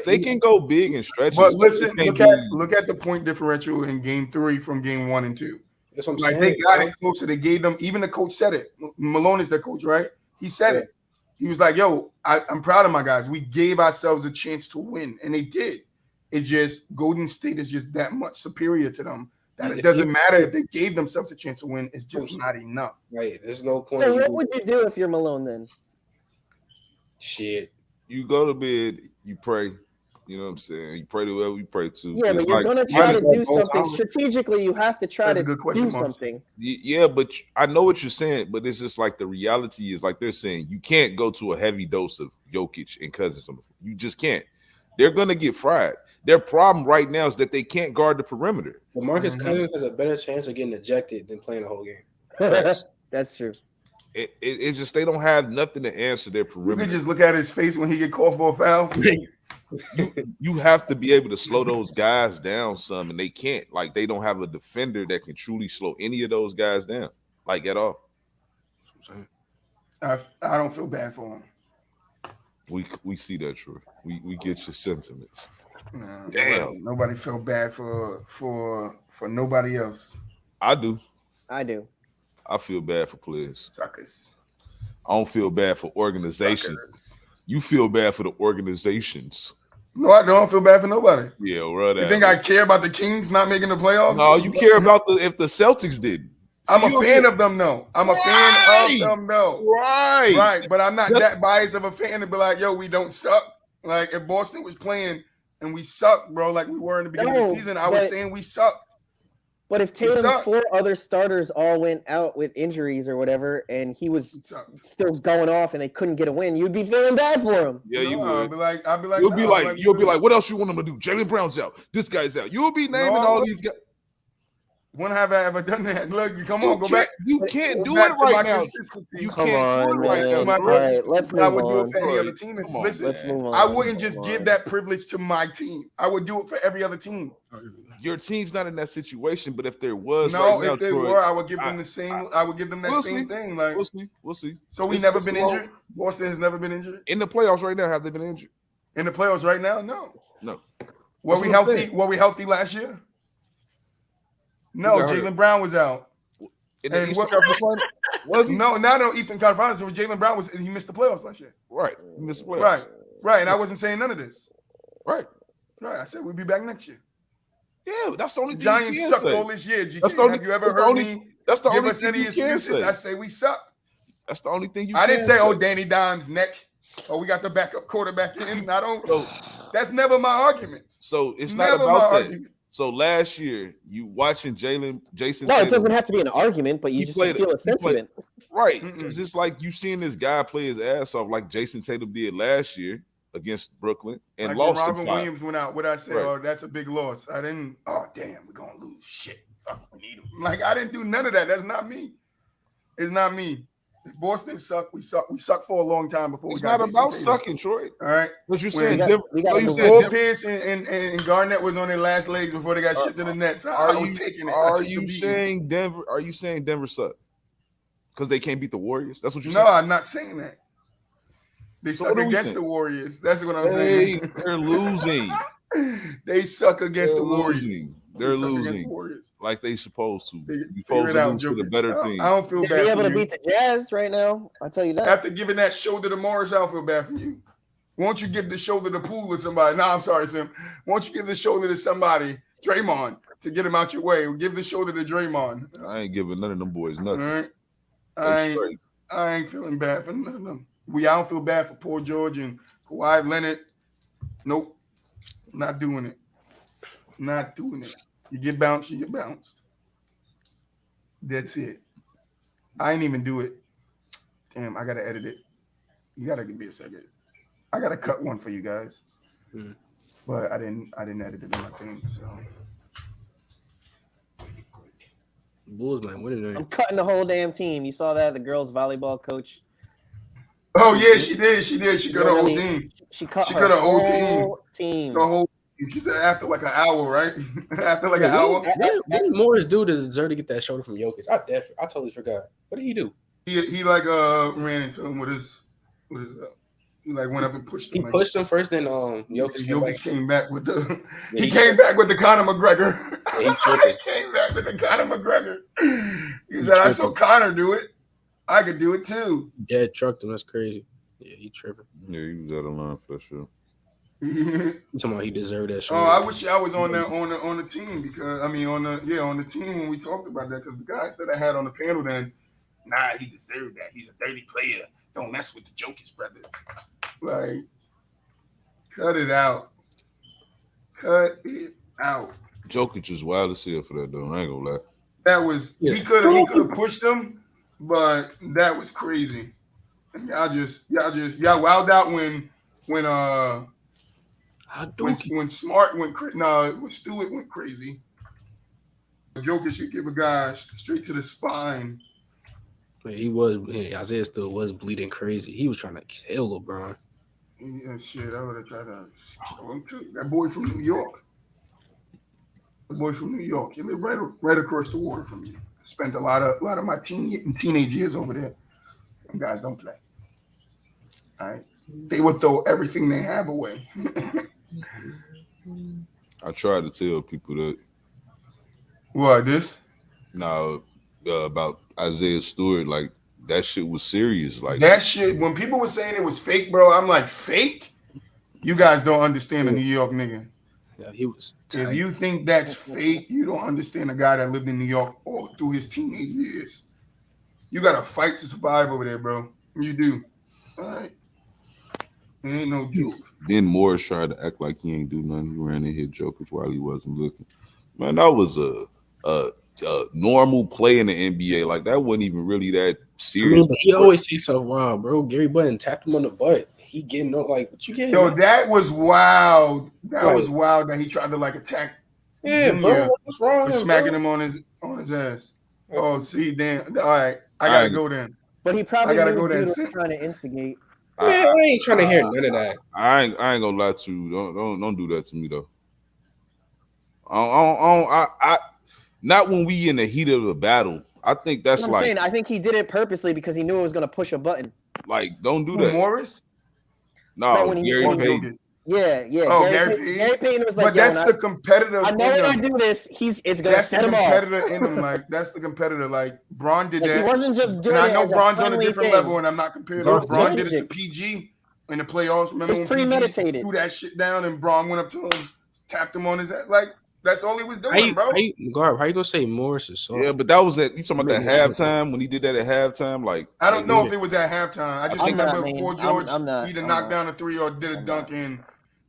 they can go big and stretch. But listen, look at the point differential in game 3 from game 1 and 2. That's what I'm saying. They got it closer. They gave them. Even the coach said it. Malone is their coach, right? He said it. He was like, "Yo, I'm proud of my guys. We gave ourselves a chance to win, and they did. It just Golden State is just that much superior to them that it doesn't matter if they gave themselves a chance to win. It's just not enough. Right? There's no point. So what would you do if you're Malone then? Shit. You go to bed, you pray. You know what I'm saying? You pray to whoever you pray to. Yeah, but you're gonna try to do something strategically. You have to try to do something. Yeah, but I know what you're saying, but it's just like the reality is like they're saying you can't go to a heavy dose of Jokic and Cousins. You just can't. They're gonna get fried. Their problem right now is that they can't guard the perimeter. Well, Marcus Cousins has a better chance of getting ejected than playing the whole game. That's true. It just they don't have nothing to answer their perimeter. You could just look at his face when he get called for a foul. You have to be able to slow those guys down some, and they can't. Like they don't have a defender that can truly slow any of those guys down, like at all. I don't feel bad for him. We see that, Troy. We get your sentiments. Damn, nobody felt bad for nobody else. I do. I feel bad for players. Suckers. I don't feel bad for organizations. Suckers. You feel bad for the organizations. No, I don't feel bad for nobody. Yeah, bro. You think I care about the Kings not making the playoffs? No, you care about if the Celtics did. I'm a fan of them, though. I'm a fan of them, though. Right. Right. But I'm not that biased of a fan to be like, yo, we don't suck. Like, if Boston was playing and we suck, bro, like we were in the beginning of the season, I was saying we suck. But if Tatum's 4 other starters all went out with injuries or whatever, and he was still going off and they couldn't get a win, you'd be feeling bad for him. Yeah, you would. I'd be like, you'll be like, what else you want him to do? Jaylen Brown's out. This guy's out. You'll be naming all these guys. When have I ever done that? Look, come on, go back. You can't do it right now. You can't do it right now. All right, let's move on. I would do it for any other team. Listen, let's move on. I wouldn't just give that privilege to my team. I would do it for every other team. Your team's not in that situation, but if there was, if they were, I would give them the same. I would give them that same thing. Like we'll see. So we never been injured. Boston has never been injured in the playoffs right now. Have they been injured in the playoffs right now? No. Were we healthy? Were we healthy last year? No, Jaylen Brown was out. In the Eastern Conference Finals? Was he? No, not no Eastern Conference Finals. Jaylen Brown he missed the playoffs last year. Right, he missed the playoffs. Right. And I wasn't saying none of this. Right. I said we'll be back next year. Yeah, that's the only thing. Giants sucked all this year. Have you ever heard me? That's the give only us thing any you can excuses? say. I say we suck. That's the only thing you. I didn't say, oh, Danny Dimes' neck. Oh, we got the backup quarterback in. I don't. That's never my argument. So it's never not about that. Argument. So last year, you watching Jason. No, it doesn't have to be an argument, but you just feel a sentiment. Right. It's just like you seeing this guy play his ass off like Jason Tatum did last year against Brooklyn and like lost. When Robin Williams went out, what I say? Right. Oh, that's a big loss. I didn't. Oh, damn, we're gonna lose. Shit, fuck, we need him. Like I didn't do none of that. That's not me. It's not me. If Boston suck. We suck. We sucked for a long time before. It's we got not about sucking, Troy. All right. What you saying? So you said Paul Pierce and Garnett was on their last legs before they got shipped to the Nets. I was taking it. Are you saying Denver? Are you saying Denver suck because they can't beat the Warriors? That's what you're saying. No, I'm not saying that. They suck against the Warriors. That's what I'm saying. They're losing. They suck against the Warriors. They're losing like they supposed to. You're supposed to lose to the better team. I don't feel bad. Be able to beat the Jazz right now. I'll tell you that. After giving that shoulder to Morris, I don't feel bad for you. Won't you give the shoulder to Poole to somebody? No, I'm sorry, Sim. Won't you give the shoulder to somebody, Draymond, to get him out your way? Give the shoulder to Draymond. I ain't giving none of them boys nothing. All right. I ain't feeling bad for none of them. I don't feel bad for Paul George and Kawhi Leonard. Nope. Not doing it. Not doing it. You get bounced, you get bounced. That's it. I ain't even do it. Damn, I gotta edit it. You gotta give me a second. I gotta cut one for you guys. But I didn't edit it in my thing, so. Bulls might win it. I'm cutting the whole damn team. You saw that? The girls volleyball coach. Oh yeah, she did. She cut her whole team. She cut her whole team. The whole. She said after like an hour, right? After like an hour. What did Morris do to deserve to get that shoulder from Jokic? I totally forgot. What did he do? He like ran into him with his he like went up and pushed him. He pushed him first, then Jokic came back with the he came back with the Conor McGregor. Yeah, he came back with the Conor McGregor. He said, I saw Conor do it. I could do it too. Dead trucked him. That's crazy. Yeah, he tripping. Yeah, he was out of line for sure. You talking about he deserved that shoulder? Oh, I wish I was on the team because on the team when we talked about that because the guys that I had on the panel then, he deserved that. He's a dirty player. Don't mess with the Jokic brothers. Like, cut it out. Cut it out. Jokic is wild as hell for that though. I ain't gonna lie. That was he could have pushed him, but that was crazy. And y'all wowed out when Smart went when Stewart went crazy. Jokic should give a guy straight to the spine. Isaiah still was bleeding crazy. He was trying to kill LeBron. Yeah, shit. I would have tried to kill him too. That boy from New York. The boy from New York. He lived right across the water from me. Spent a lot of my teenage years over there. Them guys don't play. All right. They would throw everything they have away. I tried to tell people that. What, this? No, about Isaiah Stewart, like that shit was serious. Like that shit, when people were saying it was fake, bro, I'm like, fake? You guys don't understand a New York nigga. Yeah, he was. If Tight. you think that's fake, you don't understand a guy that lived in New York all through his teenage years. You gotta fight to survive over there, bro. You do. All right. It ain't no joke. Then Morris tried to act like he ain't do nothing. He ran and hit Jokic while he wasn't looking. Man, that was a normal play in the NBA. Like that wasn't even really that serious. But he always takes stuff wrong, bro. Gary Button tapped him on the butt. He getting up like, what you getting? Yo, that was wild. That was wild that he tried to like attack Junior what's wrong for with him, smacking bro? him on his ass. Oh, see, damn. All right, I gotta go then. But he probably gotta knew go dude then. was trying to instigate. Man, I ain't trying to hear none of that. I ain't gonna lie to you. Don't do that to me though. I not when we in the heat of the battle. I think that's I'm saying. I think he did it purposely because he knew it was gonna push a button. like don't do that. Morris? No, when he- Gary when he- Payton. Yeah. Oh, Gary Payton was like, but that's the competitor. I know when I do this, it's gonna set him off. Competitor in him. Like that's the competitor. Like Bron did Like, that. he wasn't just doing and I it know as Bron's on a friendly different thing. level, and I'm not comparing. It was Bron did it to strategic. PG in the playoffs. Remember It's when premeditated. PG threw that shit down, and Bron went up to him, tapped him on his ass. Like that's all he was doing, bro. How you gonna say Morris is soft? Yeah, but that was at you talking about that halftime when he did that at halftime. Like I don't know if it was at halftime. I just remember Paul George either knocked down a three or did a dunk, and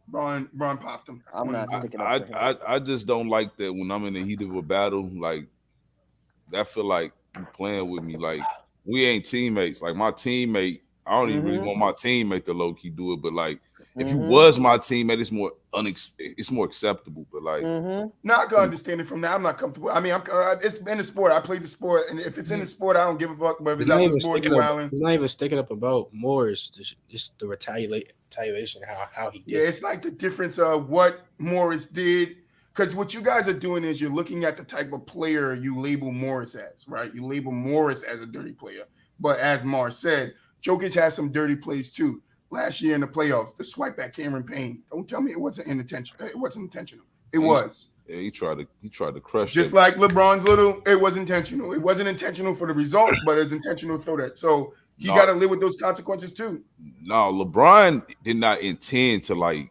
Bron popped him. I'm not sticking up for him. I just don't like that when I'm in the heat of a battle. Like that feel like you playing with me. Like we ain't teammates. Like my teammate, I don't even really want my teammate to low key do it. But like if you was my teammate, it's more acceptable. But like, no, I can understand it from that. I'm not comfortable. I mean, it's in the sport. I played the sport, and if it's in the sport, I don't give a fuck. But if it's out in the sport, you're wilding. He's not even sticking up about Morris. Just the retaliation, how he did. Yeah, it's like the difference of what Morris did. Because what you guys are doing is you're looking at the type of player you label Morris as, right? You label Morris as a dirty player. But as Mars said, Jokic has some dirty plays too. Last year in the playoffs, the swipe at Cameron Payne. Don't tell me it wasn't intentional. It wasn't intentional. It was. Yeah, he tried to crush. Just like LeBron's it was intentional. It wasn't intentional for the result, but it's intentional to throw that. So he got to live with those consequences too. No, LeBron did not intend to like.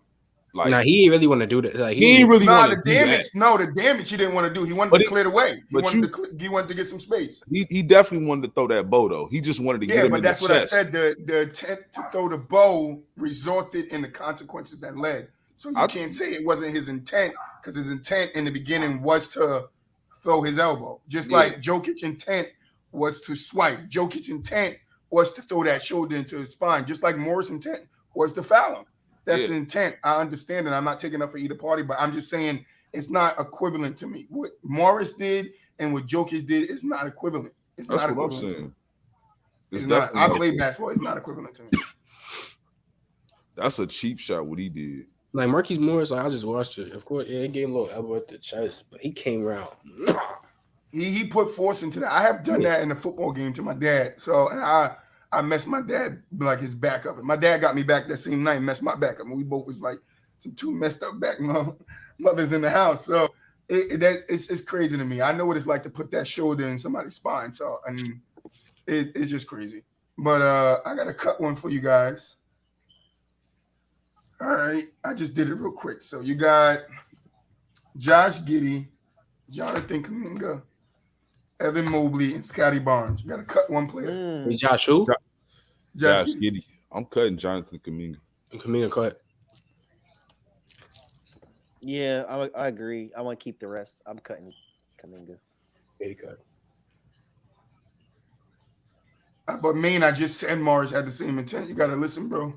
Nah, he didn't really want to do that. Like, he didn't really want to do damage. That. No, the damage he didn't want to do. He wanted to clear the way. He wanted to get some space. He definitely wanted to throw that bow though. He just wanted to get him in the chest. Yeah, but that's what I said. The attempt to throw the bow resulted in the consequences that led. So you can't say it wasn't his intent because his intent in the beginning was to throw his elbow. Just like Jokic's intent was to swipe. Jokic's intent was to throw that shoulder into his spine. Just like Morris' intent was to foul him. That's the intent. I understand it. I'm not taking up for either party, but I'm just saying it's not equivalent to me. What Morris did and what Jokic did is not equivalent. It's That's not what equivalent. I'm saying. It's not. I play basketball. It's not equivalent to me. That's a cheap shot. What he did. Like Marquise Morris, like I just watched it. Of course, he gave him a little elbow at the chest, but he came around. He put force into that. I have done that in a football game to my dad. So and I messed my dad like his back up. And my dad got me back that same night and messed my back up. And we both was like some two messed up back mothers in the house. So it's crazy to me. I know what it's like to put that shoulder in somebody's spine. So I mean, it's just crazy. But I got to cut one for you guys. All right. I just did it real quick. So you got Josh Giddey, Jonathan Kuminga, Evan Mobley, and Scotty Barnes. You got to cut one player. Josh who? Josh Giddey. I'm cutting Jonathan Kuminga. Kuminga cut. Yeah, I agree. I want to keep the rest. I'm cutting Kuminga. Yeah, he cut. But Maine, I just said Morris had the same intent. You got to listen, bro.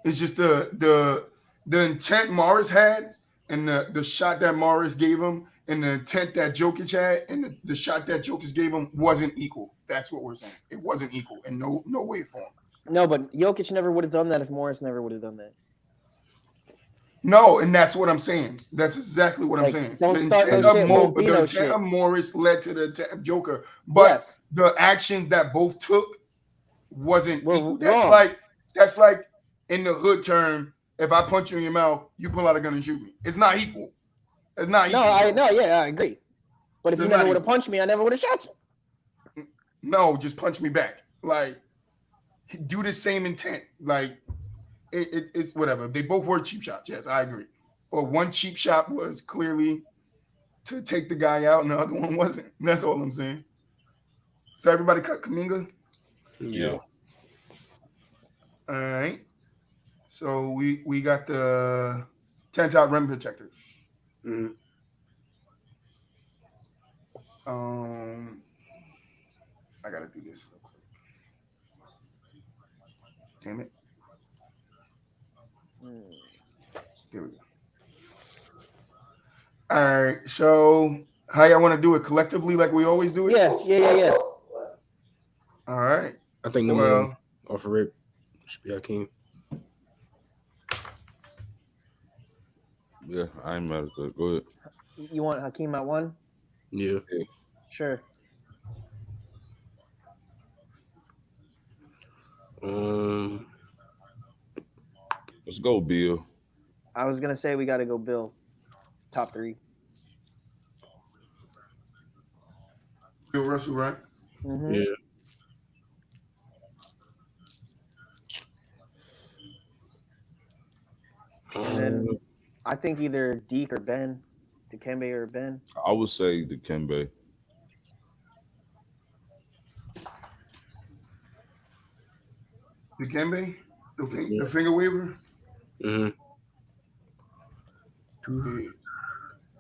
It's just the intent Morris had and the shot that Morris gave him and the intent that Jokic had and the shot that Jokic gave him wasn't equal. That's what we're saying. It wasn't equal in no way form. No, but Jokic never would have done that if Morris never would have done that. No, and that's what I'm saying. That's exactly what I'm saying. The intent of Morris led to the intent of Joker, but the actions that both took wasn't equal. That's like in the hood term, if I punch you in your mouth, you pull out a gun and shoot me. It's not equal. It's not equal. I agree. But if you never would have punched me, I never would have shot you. No, just punch me back. Like, do the same intent. Like, it's whatever. They both were cheap shots. Yes, I agree. But one cheap shot was clearly to take the guy out, and the other one wasn't. That's all I'm saying. So everybody cut Kuminga. Yeah. All right. So we got the 10 out rim protectors. Mm-hmm. I gotta do this real quick. Damn it. There we go. All right. So how y'all want to do it collectively, like we always do it? Yeah. All right. I think number one off of rip should be Hakeem. Yeah, I ain't mad at that. Go ahead. You want Hakeem at 1? Yeah. Sure. Let's go, Bill. I was gonna say we got to go Bill. Top 3. Bill Russell, right? Mm-hmm. Yeah. And then I think either Deke or Ben, Dikembe or Ben. I would say Dikembe. Dikembe, the finger waiver. Mm-hmm.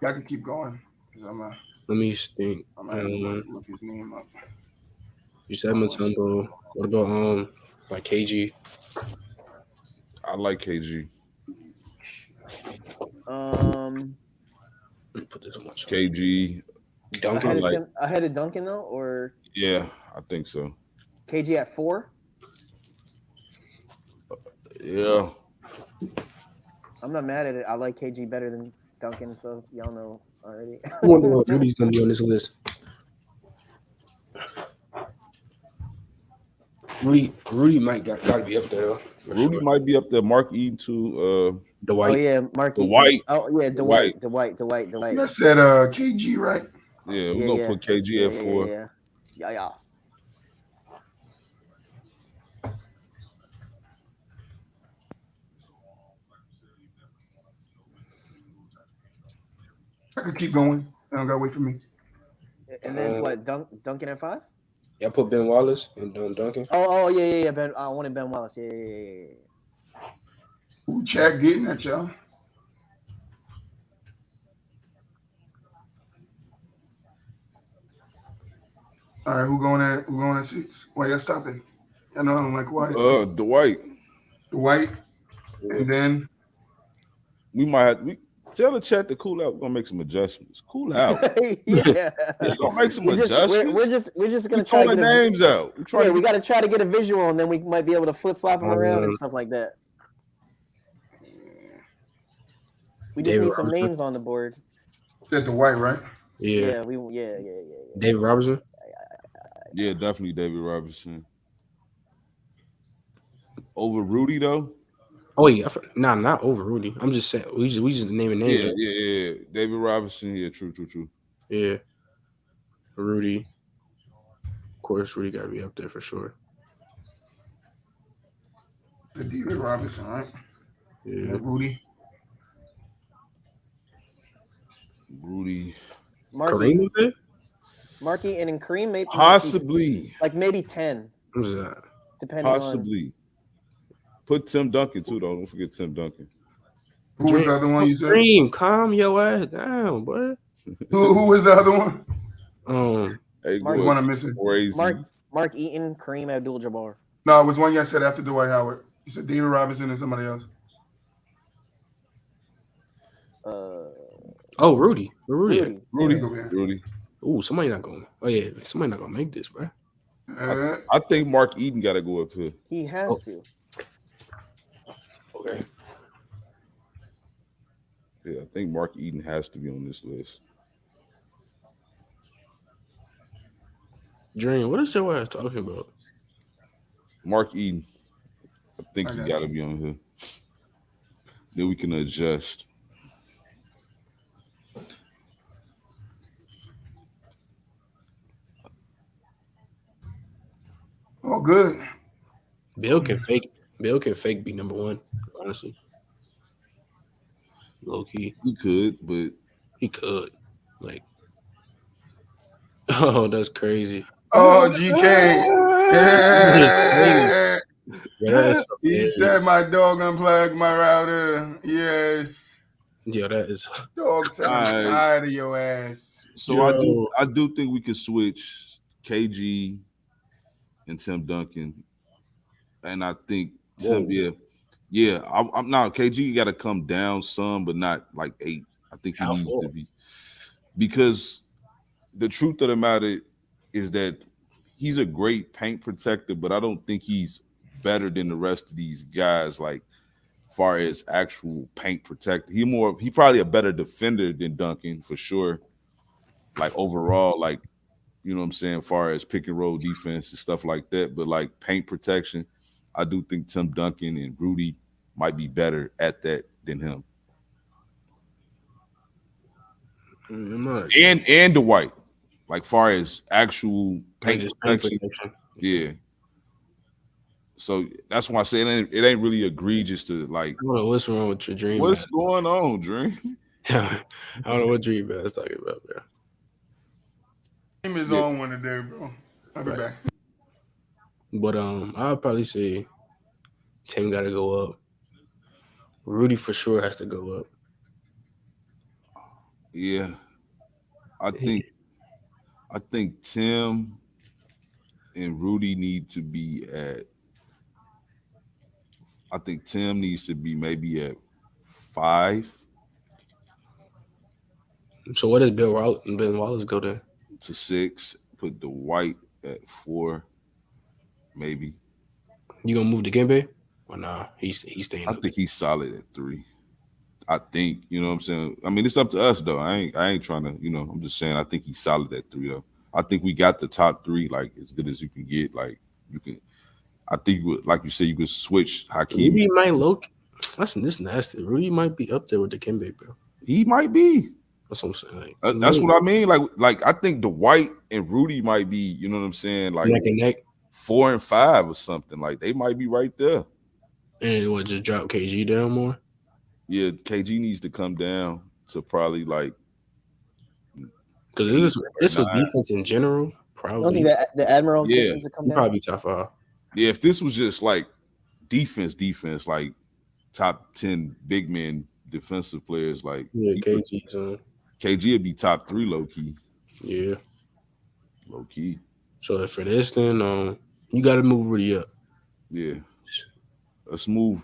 Y'all can keep going. Let me think. I'm gonna look his name up. You said Mutombo. What about like KG? I like KG. Let me put this on my chart. KG. Duncan. Ahead of Duncan though, or yeah, I think so. KG at 4. Yeah. I'm not mad at it. I like KG better than Duncan, so y'all know already. I wonder what Rudy's gonna be on this list. Rudy might gotta be up there though. Rudy might be up there. Mark Eaton too. Dwight. Oh yeah, Mark Eaton. Dwight. Oh yeah, Dwight. I said KG, right? Yeah, we're gonna put KG at 4. Yeah. I could keep going. I don't gotta wait for me. And then what? Duncan at 5? Yeah, I put Ben Wallace and Duncan. Oh yeah. Ben, I wanted Ben Wallace. Yeah. Who Chad getting at y'all? All right, who going at 6? Why y'all stopping? I know I don't like why. Dwight. Dwight. And then we might have tell the chat to cool out. We're gonna make some adjustments. Cool out. Yeah. We're gonna make some adjustments. We're just gonna try to get names out. We gotta try to get a visual, and then we might be able to flip flop them around and stuff like that. We just need some names on the board. Said Dwight, right? Yeah. Yeah. David Robertson. Yeah, definitely David Robertson. Over Rudy though. Oh yeah, not over Rudy. I'm just saying we just naming names. Yeah. David Robinson. Yeah, true. Yeah. Rudy. Of course, Rudy got to be up there for sure. The David Robinson, right? Yeah. Rudy. Kareem up there? Markey and Kareem maybe possibly maybe 10. Depending possibly. Put Tim Duncan too, though. Don't forget Tim Duncan. Who was the other one you said? Kareem, calm your ass down, boy. Who was the other one? Hey, one I'm missing. Crazy. Mark Eaton, Kareem Abdul-Jabbar. No, it was one y'all said after Dwight Howard. You said David Robinson and somebody else. Rudy. Ooh, somebody not going. Oh yeah, somebody not gonna make this, bro. I think Mark Eaton got to go up here. He has to. Okay. Yeah, I think Mark Eaton has to be on this list. Dream, what is your ass talking about? Mark Eaton. I think he got to be on here. Then we can adjust. Bill can fake. Bill can fake be number one. Honestly, low key, He could, but he could. Like, oh, that's crazy. Oh, GK. Crazy. Yeah. Yeah, that is so He big. said my dog unplugged my router. Yes. Yo, that is. Dog said I'm Alright. tired of your ass. So Yo. I do think we could switch KG and Tim Duncan, and I think Tim, Whoa. yeah. I'm now KG got to come down some, but not like 8. I think he How needs far? to be, because the truth of the matter is that he's a great paint protector, but I don't think he's better than the rest of these guys. Like, far as actual paint protector, he probably a better defender than Duncan for sure. Like overall, like, you know what I'm saying, far as pick and roll defense and stuff like that. But like paint protection, I do think Tim Duncan and Rudy might be better at that than him. And Dwight, like far as actual paint protection. Yeah. So that's why I say it ain't really egregious to like. I don't know what's wrong with your dream. What's going on, Dream? I don't know what dream is talking about, bro. Team is on one today, bro. I'll be back. But I'll probably say Tim got to go up. Rudy for sure has to go up. Yeah, I think Tim and Rudy need to be at. I think Tim needs to be maybe at 5. So what does Ben Wallace go to? To 6. Put the White at 4, maybe. You gonna move to Gembe? Or nah, he's staying. I think he's solid at 3. I think, you know what I'm saying? I mean, it's up to us though. I ain't trying to, you know, I'm just saying I think he's solid at 3 though. I think we got the top 3 like as good as you can get. Like you can, I think you would, like you said, you could switch Hakeem. Rudy might look. That's this nasty. Rudy might be up there with the Kimbe, bro. He might be. That's what I'm saying. Like, That's what I mean. Like I think the White and Rudy might be, you know what I'm saying? Like neck and neck. 4 and 5 or something. Like they might be right there. And what, just drop KG down more? Yeah, KG needs to come down to probably like, because this was defense in general. Probably. I don't think that the Admiral needs to come down. Probably top 5. Yeah, if this was just like defense, like top 10 big men defensive players, like KG would be top 3 low key. Yeah, low key. So for this, then you got to move Rudy up. Yeah, let's move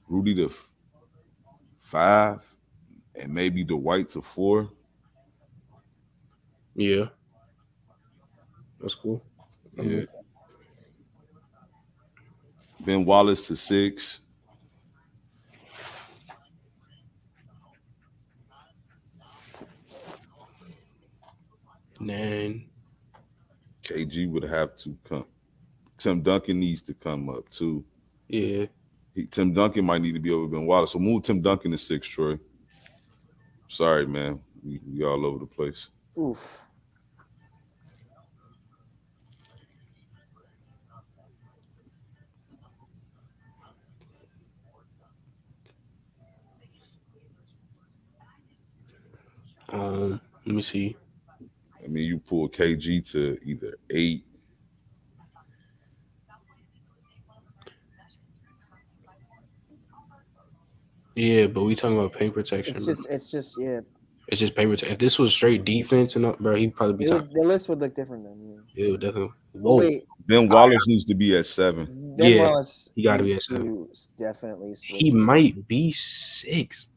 Rudy to 5 and maybe the White to 4. Yeah, that's cool. Yeah. Ben Wallace to 6. Then KG would have to come. Tim Duncan needs to come up too. Yeah. Tim Duncan might need to be over Ben Wallace. So move Tim Duncan to 6, Troy. Sorry, man. We all over the place. Oof. Let me see. I mean, you pull KG to either 8. Yeah, but we talking about paint protection. It's just It's just paint protection. If this was straight defense, and bro, he'd probably be top. The list would look different then. Yeah, it would definitely. Whoa. Wait, Ben Wallace needs to be at 7. Ben Wallace he got to be at 7. Definitely. He might be 6.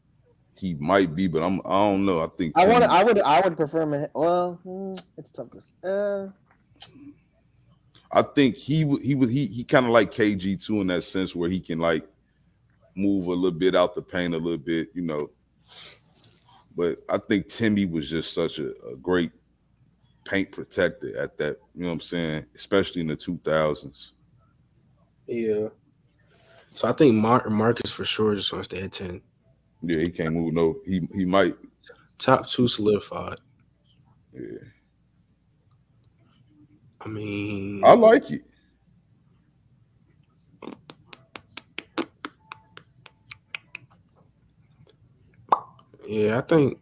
He might be, but I don't know. I think I would prefer him. Well, it's tough to. I think he kind of like KG too in that sense where he can like move a little bit out the paint a little bit, you know. But I think Timmy was just such a great paint protector at that, you know what I'm saying, especially in the 2000s. Yeah. So I think Marcus for sure just wants to stay at 10. Yeah, he can't move. No, he might. Top 2 solidified. Yeah. I mean, I like it. Yeah, I think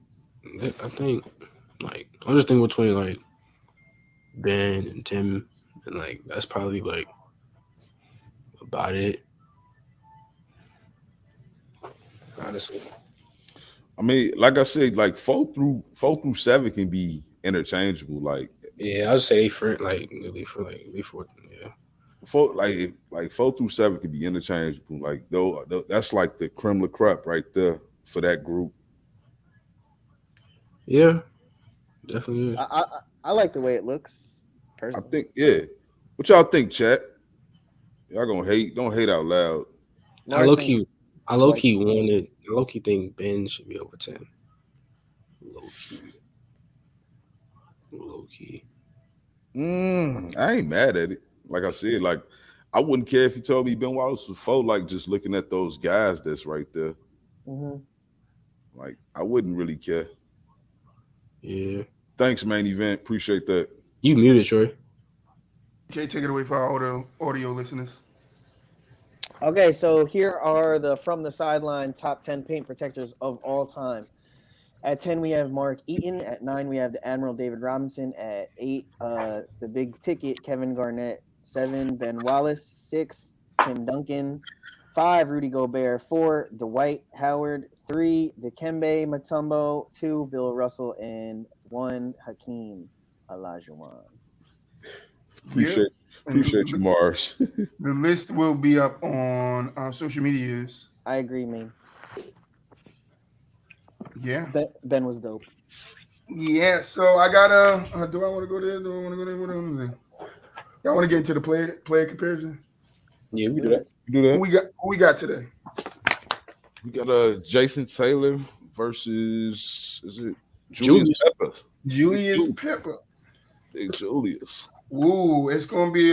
like I'm just thinking between like Ben and Tim, and like that's probably like about it. Honestly, I mean, like I said, like 4 through 7 can be interchangeable. Like yeah, I'll say they for yeah. 4 through 7 can be interchangeable. Like though that's like the creme la creme right there for that group. Yeah, definitely is. I like the way it looks I personally. think, yeah. What y'all think, chat? Y'all gonna hate? Don't hate out loud. I Mars low thinks key, I low key wanted. I low key think Ben should be over 10. Low key, low key. I ain't mad at it. Like I said, like I wouldn't care if you told me Ben Wallace was 4. Like just looking at those guys that's right there. Mhm. Like I wouldn't really care. Yeah, Thanks, main event. Appreciate that. you muted, Troy. Okay, take it away for our audio listeners. Okay, so here are the From the Sideline top 10 paint protectors of all time. At 10, we have Mark Eaton. At 9, we have the Admiral David Robinson. At 8, the big ticket, Kevin Garnett. 7, Ben Wallace. 6, Tim Duncan. 5, Rudy Gobert. 4, Dwight Howard. 3, Dikembe Mutombo. 2, Bill Russell. And 1, Hakeem Olajuwon. Appreciate you, Mars. The list will be up on our social medias. I agree, man. Yeah. Ben was dope. Yeah, so I gotta. Do I want to go there? Do I want to go there? What do I want to do? Y'all want to get into the player comparison? Yeah, we do that. Do that. Who we got today? We got Jason Taylor versus Julius Pepper. Julius Pepper. Big Julius. Ooh, it's gonna be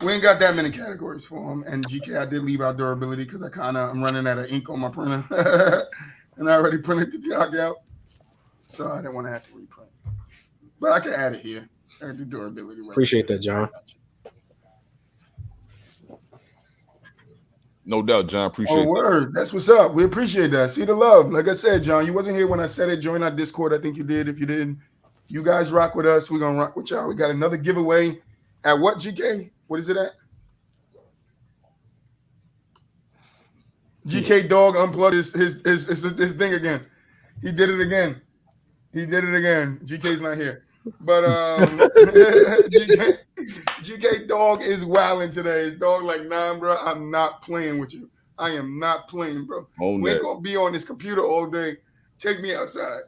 we ain't got that many categories for him. And GK, I did leave out durability because I'm running out of ink on my printer. And I already printed the jog out. So I didn't want to have to reprint. But I can add it here. I can do durability. Right Appreciate that, John. No doubt, John. Appreciate that. Word. That's what's up. We appreciate that. See the love. Like I said, John, you wasn't here when I said it. Join our Discord. I think you did. If you didn't, you guys rock with us. We're gonna rock with y'all. We got another giveaway at what, GK? What is it at? GK Dog unplugged his thing again. He did it again. GK's not here. But GK Dog is wilding today. His dog like, nah, bro, I'm not playing with you. I am not playing, bro. We ain't gonna be on this computer all day. Take me outside.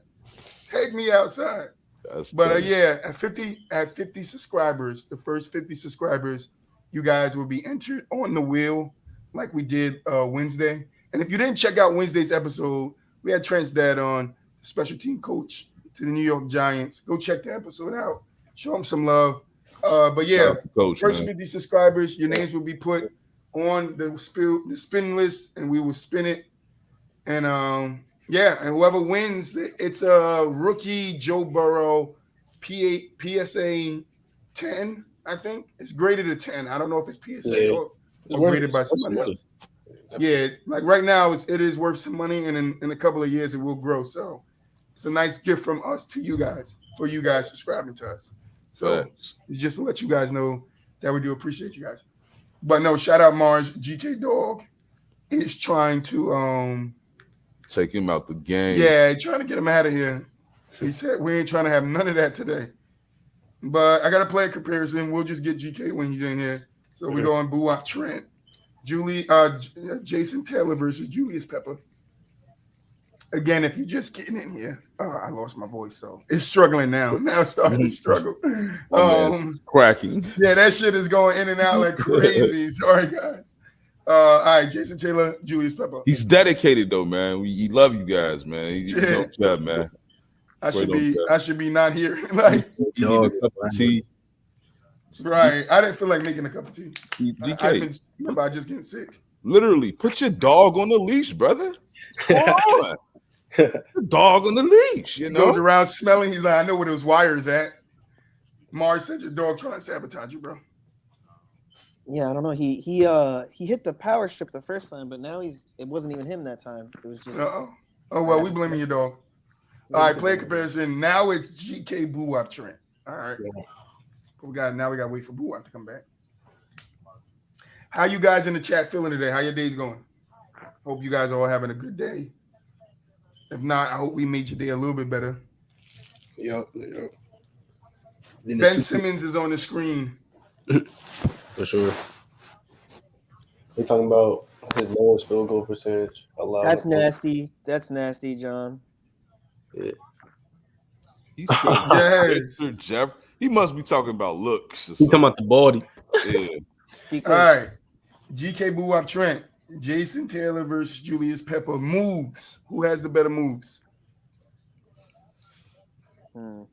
But yeah, at 50 subscribers, the first 50 subscribers, you guys will be entered on the wheel like we did Wednesday. And if you didn't check out Wednesday's episode, we had Trent's dad on, special team coach to the New York Giants. Go check the episode out. Show him some love. But yeah, first 50 subscribers, your names will be put on the spin list, and we will spin it. And yeah, and whoever wins, it's a rookie Joe Burrow PSA 10, I think. It's graded a 10. I don't know if it's PSA or graded by somebody else. Yeah, like right now, it is worth some money, and in a couple of years, it will grow. So it's a nice gift from us to you guys, for you guys subscribing to us. So it's just to let you guys know that we do appreciate you guys. But no, shout out Mars. GK Dog is trying to take him out the game. Yeah, trying to get him out of here. He said we ain't trying to have none of that today. But I got to play a comparison. We'll just get GK when he's in here. So we go on BooWop Trent. Jason Taylor versus Julius Pepper. Again, if you're just getting in here, I lost my voice, so it's struggling now. Now it's starting to struggle. Cracking. Yeah, that shit is going in and out like crazy. Sorry, guys. All right, Jason Taylor, Julius Pepper. He's dedicated though, man. We love you guys, man. He's no cap, man. I should be not here. Like you need a cup of tea. Right. I didn't feel like making a cup of tea. DK. By just getting sick. Literally, put your dog on the leash, brother. Come on. The dog on the leash, you know. Goes around smelling. He's like, I know where those wires at. Mars said your dog trying to sabotage you, bro. Yeah, I don't know. He hit the power strip the first time, but now it wasn't even him that time. It was just. Oh well, we blaming your dog. All right, player comparison. Now it's GK BooWop Trent. All right. Yeah. We got to wait for BooWop to come back. How you guys in the chat feeling today? How your day's going? Hope you guys are all having a good day. If not, I hope we made your day a little bit better. Yep. Ben Simmons is on the screen. For sure. We're talking about his lowest field goal percentage allowed. That's nasty. That's nasty, John. Yeah. He said, Yes. Mr. Jeff. He must be talking about looks. Or You talking something. about the body? Yeah. Because All right. GK BooWop Trent. Jason Taylor versus Julius Pepper. Moves. Who has the better moves? I'm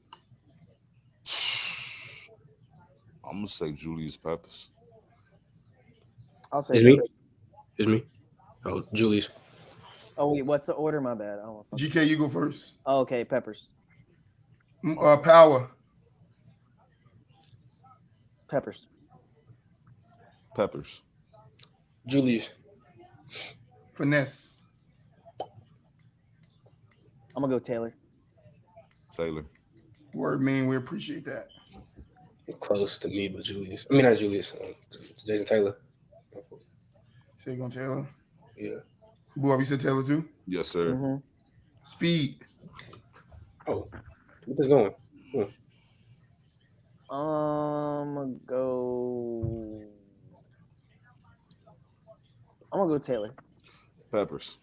gonna say Julius Peppers. I'll say It's me. Peppers. It's me. Oh, Julius. Oh wait, what's the order? My bad. I don't know. GK, you go first. Oh, okay, Peppers. Power. Peppers. Peppers. Julius. Finesse. I'm gonna go Taylor. Taylor. Word, man. We appreciate that. Close to me, but Julius. I mean, not Julius. Jason Taylor. Say you going Taylor? Yeah. BooWop, you said Taylor too? Yes, sir. Mm-hmm. Speed. Oh, get this going. I'm gonna go Taylor. Peppers.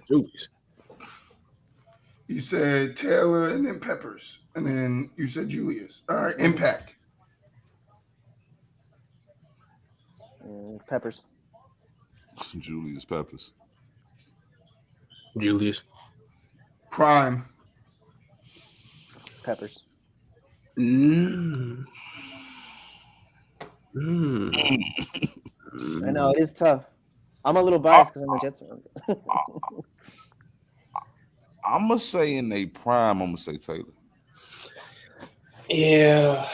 Julius. You said Taylor and then Peppers. And then you said Julius. All right. Impact. Peppers. Julius Peppers. Julius. Prime. Peppers. Oh, I know it is tough. I'm a little biased because I'm a Jets fan. I'm gonna say in a prime. I'm gonna say Taylor. Yeah.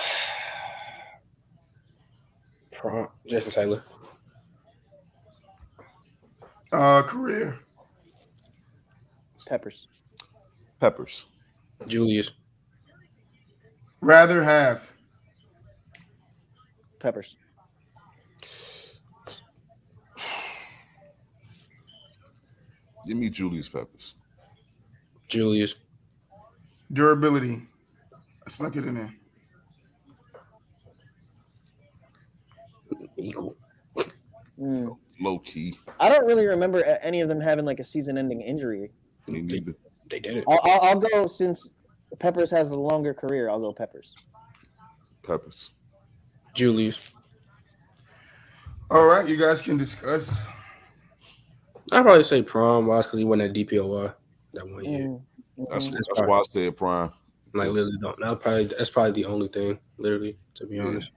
Jason Taylor. Career. Peppers. Peppers. Julius. Rather have. Peppers. Give me Julius Peppers. Julius. Durability. I snuck it in there. Equal. Low key. I don't really remember any of them having like a season-ending injury. Me neither. They did it. I'll go since Peppers has a longer career. I'll go Peppers. Peppers. Julius. All right. You guys can discuss. I'd probably say Prime wise because he won that DPOY that 1 year. That's why I said prime. Like literally don't. That's probably the only thing, literally, to be honest.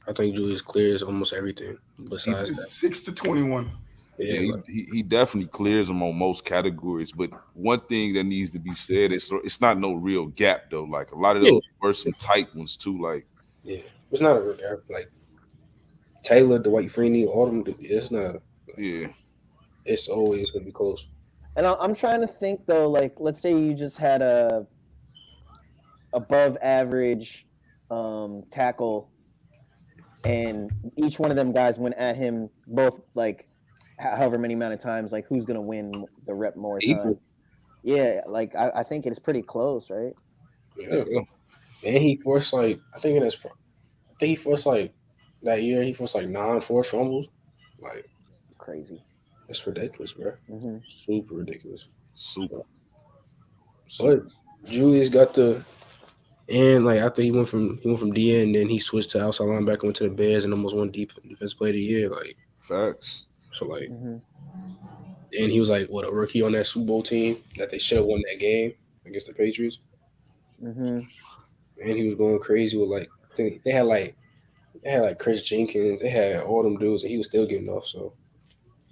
I think Julius clears almost everything besides that. 6 to 21. Yeah, he definitely clears them on most categories. But one thing that needs to be said is it's not no real gap though. Like a lot of those were some tight ones too. Like it's not a real gap. Like Taylor, Dwight Freeney, all them. It's not. It's always gonna be close. And I'm trying to think though. Like, let's say you just had a above average tackle, and each one of them guys went at him both like however many amount of times. Like, who's gonna win the rep more times? Yeah, like I think it's pretty close, right? Yeah. And he forced like he forced like that year. He forced like 9 forced fumbles. Like crazy. It's ridiculous, bro. Super ridiculous. Super. But Julius got and like after he went from DN and then he switched to outside linebacker, went to the Bears and almost won defense player of the year. Like facts. So like, and he was like a rookie on that Super Bowl team that they should have won that game against the Patriots. And he was going crazy with like I think they had like Chris Jenkins, they had all them dudes, and he was still getting off. So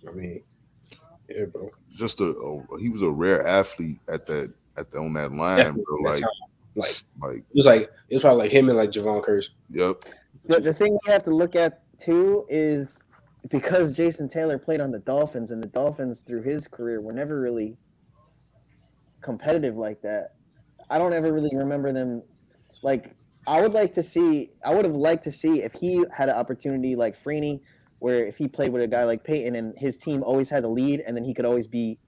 I mean, yeah, bro. Just he was a rare athlete on that line, bro. Like it was probably like him and like Javon Curse. Yep. But the thing we have to look at too is because Jason Taylor played on the Dolphins, and the Dolphins through his career were never really competitive like that. I don't ever really remember them. Like I would have liked to see if he had an opportunity like Freeney, where if he played with a guy like Peyton and his team always had the lead, and then he could always be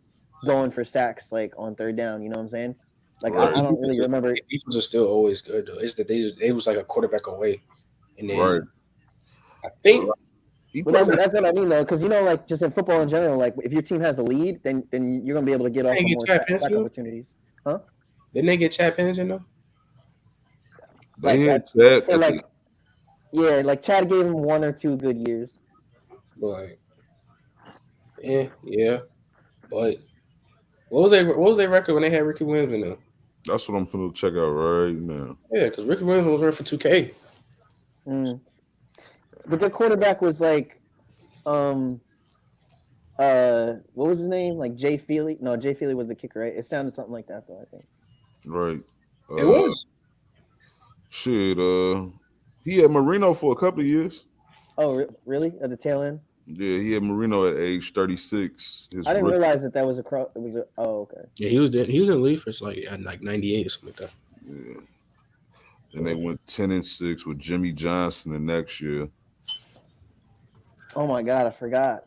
going for sacks like on third down. You know what I'm saying? Like Right. I don't really remember. Defense are still always good though. It's that they was like a quarterback away, and then Right. I think Well, that's what I mean though, because like just in football in general, like if your team has the lead, then you're gonna be able to get off of more sack opportunities. Huh? Didn't they get Chad Pennington though? They had Chad. Yeah, like Chad gave him 1 or 2 good years. Like, yeah. But what was their record when they had Ricky Williams in them? That's what I'm gonna check out right now. Yeah, because Ricky Williams was running for 2K. But their quarterback was like, what was his name? Like Jay Feely? No, Jay Feely was the kicker, right? It sounded something like that though, I think. Right. It was. Shit. He had Marino for a couple of years. Oh, really? At the tail end? Yeah, he had Marino at age 36. I didn't realize that was oh, okay. Yeah, he was there. He was in the league for like 98 or something like that. Yeah. And they went 10-6 with Jimmy Johnson the next year. Oh my God, I forgot.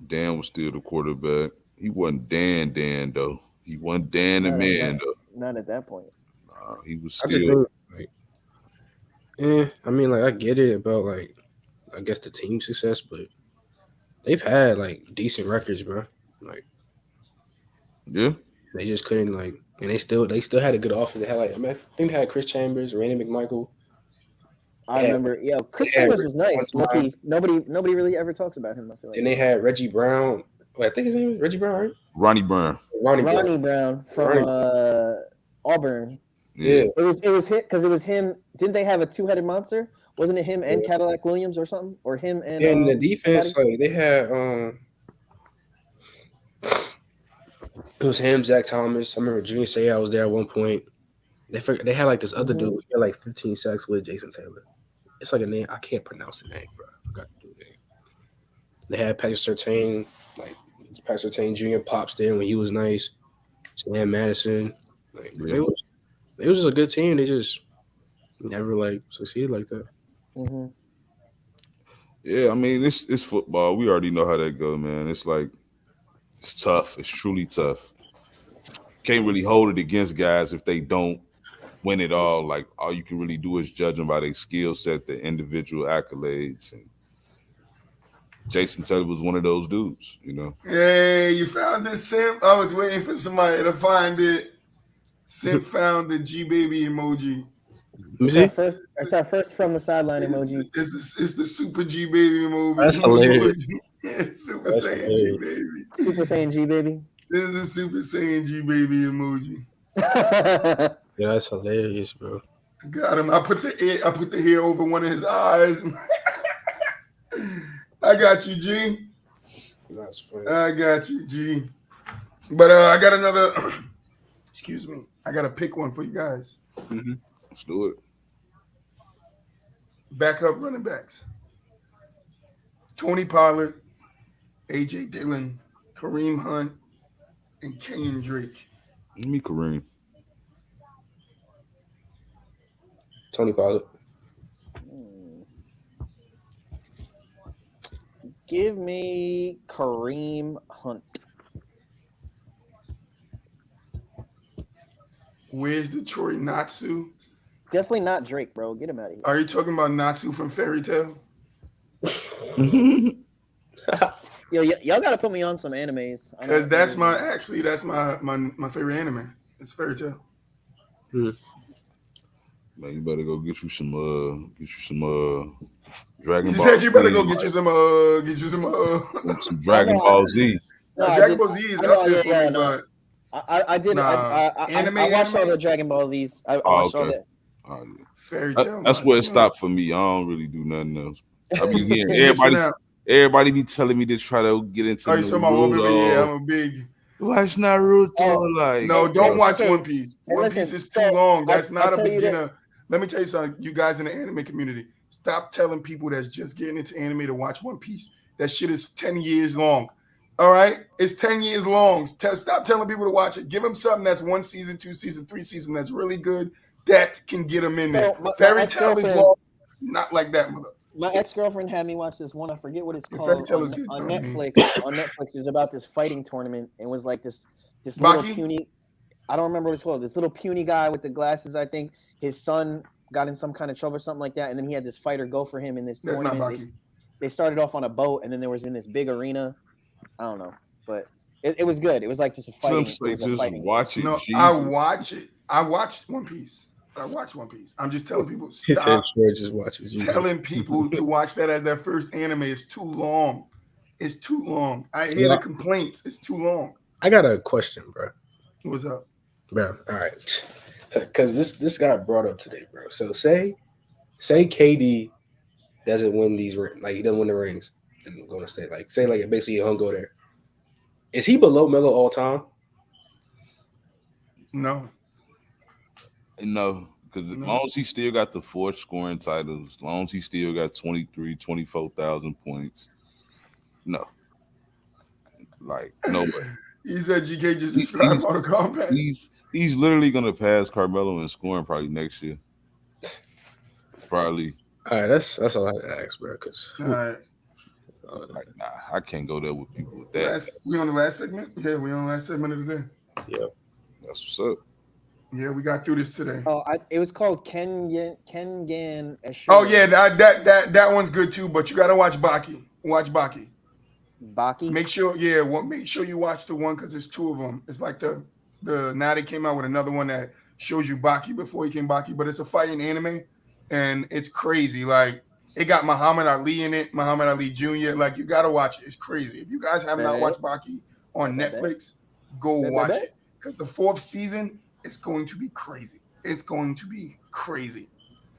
Dan was still the quarterback. He wasn't Dan though. He wasn't Dan the man though. Not at that point. Nah, he was still. I mean, like I get it about like I guess the team success, but they've had like decent records, bro. Like, yeah, they just couldn't like, and they still had a good offense. They had like I think they had Chris Chambers, Randy McMichael. I remember, Chris Chambers was nice. Lucky, nobody really ever talks about him. I feel like. Then they had Reggie Brown. Wait, I think his name was Reggie Brown, right? Ronnie Brown from Auburn. Yeah, it was him because it was him. Didn't they have a 2-headed monster? Wasn't it him and Cadillac Williams or something, or him and? Yeah, in the defense, like they had it was him, Zach Thomas. I remember Julius was there at one point. They had like this other dude. He had like 15 sacks with Jason Taylor. It's like a name I can't pronounce the name, bro. I forgot the name. They had Patrick Surtain, like Patrick Surtain Jr. pops there when he was nice. Sam Madison, like it was just a good team. They just never like succeeded like that. Mm-hmm. Yeah, I mean it's football. We already know how that goes, man. It's like it's tough. It's truly tough. Can't really hold it against guys if they don't win it all. Like all you can really do is judge them by their skill set, their individual accolades. And Jason Taylor was one of those dudes, you know. Hey, you found this, Simp? I was waiting for somebody to find it. Simp found the G baby emoji. That's our first from the sideline emoji. It's the super G baby emoji. That's hilarious. Super Saiyan G baby. Super Saiyan G baby. This is the Super Saiyan G baby emoji. Yeah, that's hilarious, bro. Got him. I put the hair over one of his eyes. I got you, G. That's funny. I got you, G. But I got another. Excuse me. I got to pick one for you guys. Mm-hmm. Let's do it. Backup running backs: Tony Pollard, AJ Dillon, Kareem Hunt, and Kenyon Drake. Give me Kareem. Tony Pollard. Give me Kareem Hunt. Where's Detroit Natsu? Definitely not Drake, bro. Get him out of here. Are you talking about Natsu from Fairy Tale? Yo, y'all gotta put me on some animes. Because that's my favorite anime. It's Fairy Tale. Man, you better go get you some Dragon Ball. You said you better go get you some Dragon Ball Z. Dragon Ball Z is up there for me, but I did. I watched all the Dragon Ball Z's. I watched all that. Oh, yeah. Fairy Tale. That's where it stopped for me. I don't really do nothing else. I be hearing everybody be telling me to try to get into. Oh, you talking about One Piece? Yeah, I'm a big. Watch Naruto. No, don't watch One Piece. One Piece is too long. That's not a beginner. Let me tell you something, you guys in the anime community. Stop telling people that's just getting into anime to watch One Piece. That shit is 10 years long. All right? It's 10 years long. Stop telling people to watch it. Give them something that's 1 season, 2 season, 3 season that's really good that can get them in there. Fairy Tail is long. Not like that, mother. My ex-girlfriend had me watch this one. I forget what it's Fairy called Tail is good. on Netflix. On Netflix, it was about this fighting tournament. It was like this little puny. I don't remember what it's called. This little puny guy with the glasses. I think his son got in some kind of trouble or something like that, and then he had this fighter go for him in this tournament. Not Baki. They started off on a boat, and then there was in this big arena. I don't know, but it was good. It was like just a fighting. Watch it. No, I watch it. I watched One Piece. I'm just telling people stop just watches telling people to watch that as their first anime. It's too long. I hear the complaints. It's too long. I got a question, bro. What's up? Bro, all right. Because this got brought up today, bro. So say KD doesn't win these rings, like he doesn't win the rings, and I'm gonna say basically he don't go there. Is he below Melo all time? No, because as long as he still got the 4 scoring titles, as long as he still got 24,000 points, no. Like, no way. He said GK just described Mortal Kombat. He's literally gonna pass Carmelo in scoring probably next year. Probably. All right, that's all I had to ask, bro. Because I can't go there with people with that. We on the last segment? Yeah, we on the last segment of the day. Yeah, that's what's up. Yeah, we got through this today. Oh, it was called Kengan. Oh yeah, that one's good too. But you gotta watch Baki. Watch Baki. Baki. Make sure you watch the one because there's 2 of them. It's like the now they came out with another one that shows you Baki before he came Baki, but it's a fighting anime, and it's crazy. Like it got Muhammad Ali in it, Muhammad Ali Jr. Like you gotta watch it. It's crazy. If you guys have not watched Baki on Netflix, go watch it because the 4th season is going to be crazy. It's going to be crazy.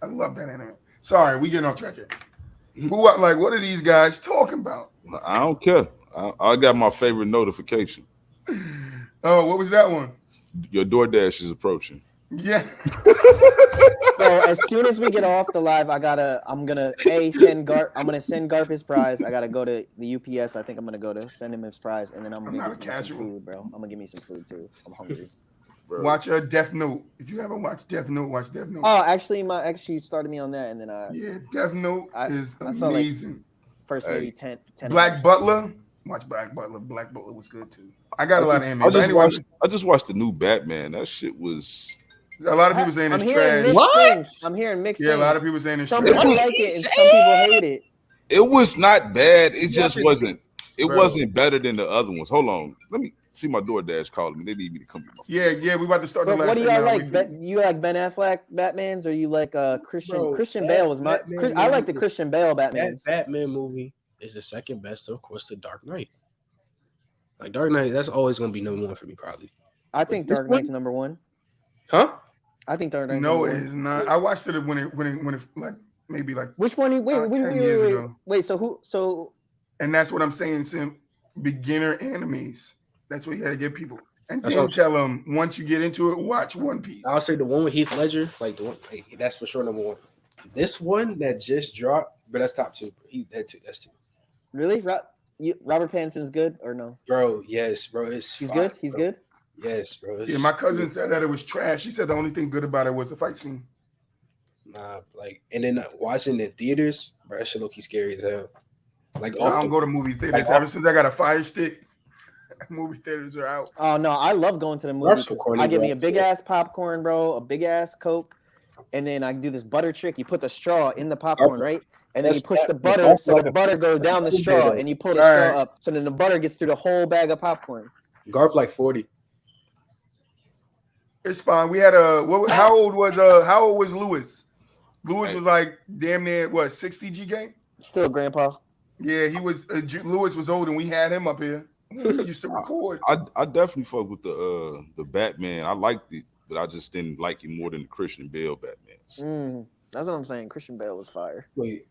I love that anime. Sorry, we getting off track here. What are these guys talking about? I don't care. I got my favorite notification. Oh, what was that one? Your DoorDash is approaching. Yeah. So as soon as we get off the live, I'm gonna send Garp his prize. I gotta go to the UPS. I think I'm gonna go to send him his prize, and then I'm gonna get me some food, bro. I'm gonna give me some food too. I'm hungry. Bro. Watch Death Note. If you haven't watched Death Note, watch Death Note. Oh, actually, my ex started me on that, and then Death Note is amazing. First maybe 10 Black Butler. Watch Black Butler. Black Butler was good too. I got a lot of anime. I just watched the new Batman. That shit was. A lot of people saying it's trash. What? I'm hearing mixed things. A lot of people saying it's trash. Some people like it and some people hate it. It was not bad. It just wasn't. It wasn't better than the other ones. Hold on. Let me see my DoorDash calling me. They need me to come get my food. Yeah. We about to start the last. What do y'all like? You like Ben Affleck Batmans, or you like Christian Bale? Was my I like the Christian Bale Batmans. That Batman movie is the second best, of course, to Dark Knight. Like Dark Knight, that's always gonna be number 1 for me, probably. I think Dark Knight's number 1. Huh? I think Dark Knight. No, it is not. I watched it when it like maybe like. Which one? Wait. So. And that's what I'm saying. Sim, beginner animes. That's what you got to give people. And then tell them once you get into it, watch One Piece. I'll say the one with Heath Ledger, like the one. That's for sure number 1. This one that just dropped, but that's top 2. That's 2. Really, Robert Pattinson's good or no? Bro, yes, bro. He's good. He's good. Yes, bro. Yeah, my cousin said that it was trash. He said the only thing good about it was the fight scene. Nah, and then watching in theaters, bro, that shit look scary as hell. Like, I don't go to movie theaters. Ever since I got a Fire Stick, movie theaters are out. Oh no, I love going to the movies. I give me a big ass popcorn, bro, a big ass Coke, and then I do this butter trick. You put the straw in the popcorn, right? And then you push the butter, so the butter goes down the straw, and you pull the straw up, so then the butter gets through the whole bag of popcorn. Garp like 40. It's fine. We had how old was Lewis? Lewis was like damn near 60 GK? Still grandpa. Yeah, he was Lewis was old and we had him up here. We used to record. I definitely fuck with the Batman. I liked it, but I just didn't like it more than the Christian Bale Batmans. That's what I'm saying. Christian Bale was fire. Wait.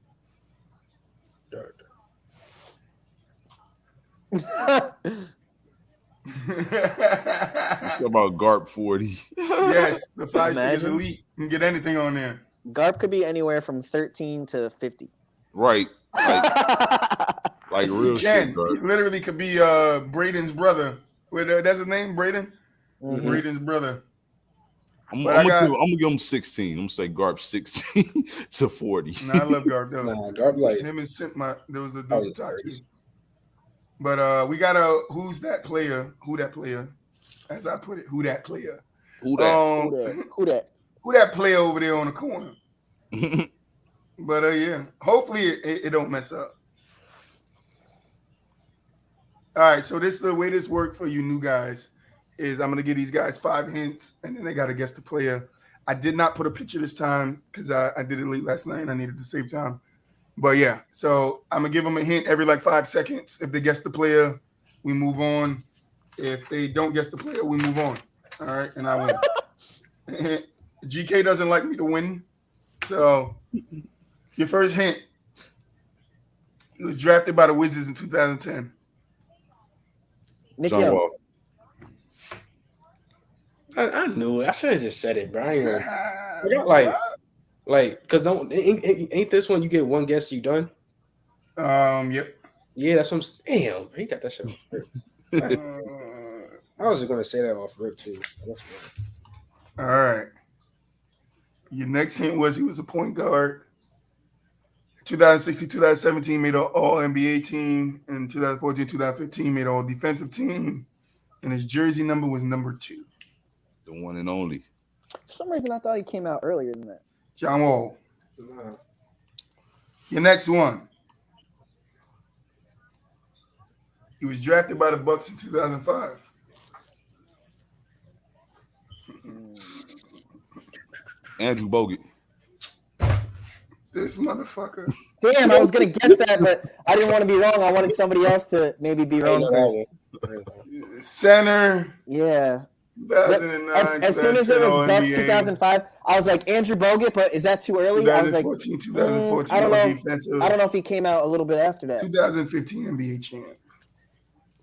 About Garp 40. Yes, the Fire Stick is elite. You can get anything on there. Garp could be anywhere from 13 to 50. Right. Like He real can. shit, bro. He literally could be Braden's brother. That's his name, Braden. Mhm. Braden's brother. I'm But gonna give him 16. I'm gonna say Garp 16 to 40. I love Garp though. Nah, Garp like Him and Simp, those are probably top two. 30s. But we got who's that player? Who that player? As I put it, who that player? Who that? Who that? Who that player over there on the corner? But yeah, hopefully it don't mess up. All right, so this is the way this worked for you new guys. Is I'm gonna give these guys 5 hints, and then they gotta guess the player. I did not put a picture this time because I did it late last night and I needed to save time. But yeah, so I'm gonna give them a hint every like 5 seconds. If they guess the player, we move on. If they don't guess the player, we move on. All right, and I win. GK doesn't like me to win, so your first hint. He was drafted by the Wizards in 2010. Nick John Young. Wall. I knew it. I should have just said it, Brian. Because ain't this one you get one guess you done? Yep. Yeah, that's what I'm saying. Damn, bro, he got that shit. I was just gonna say that off rip too. All right. Your next hint was he was a point guard. 2016, 2017 made an All-NBA team. In 2014, 2015 made All Defensive team. And his jersey number was number 2. The one and only. For some reason, I thought he came out earlier than that. John Wall. Nah. Your next one. He was drafted by the Bucks in 2005. Andrew Bogut. This motherfucker. Damn, I was gonna guess that, but I didn't want to be wrong. I wanted somebody else to maybe be I ain't wrong know first. Center. Yeah. 2009, As soon as it was Bucks All-NBA. 2005, I was like Andrew Bogut, but is that too early? I was like, 2014 I don't know. defensive. I don't know if he came out a little bit after that. 2015 NBA champ.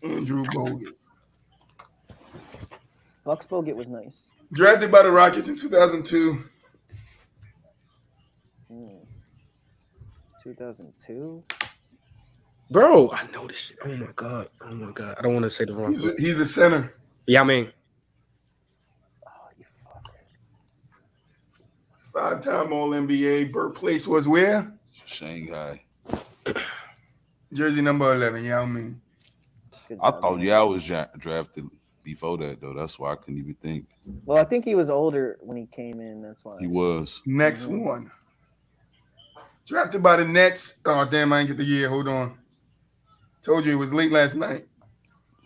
Andrew Bogut. Bucks Bogut was nice. Drafted by the Rockets in 2002. 2002. Bro, I know this shit. Oh my god. I don't want to say the wrong thing. He's a center. Yeah, I mean. Oh, you fucker. 5-time All-NBA. Birthplace was where? Shanghai. Jersey number 11. Yeah, I mean. I thought I was drafted before that though. That's why I couldn't even think. Well, I think he was older when he came in. That's why He was. Next one. Drafted by the Nets. Oh, damn, I didn't get the year. Hold on. Told you it was late last night.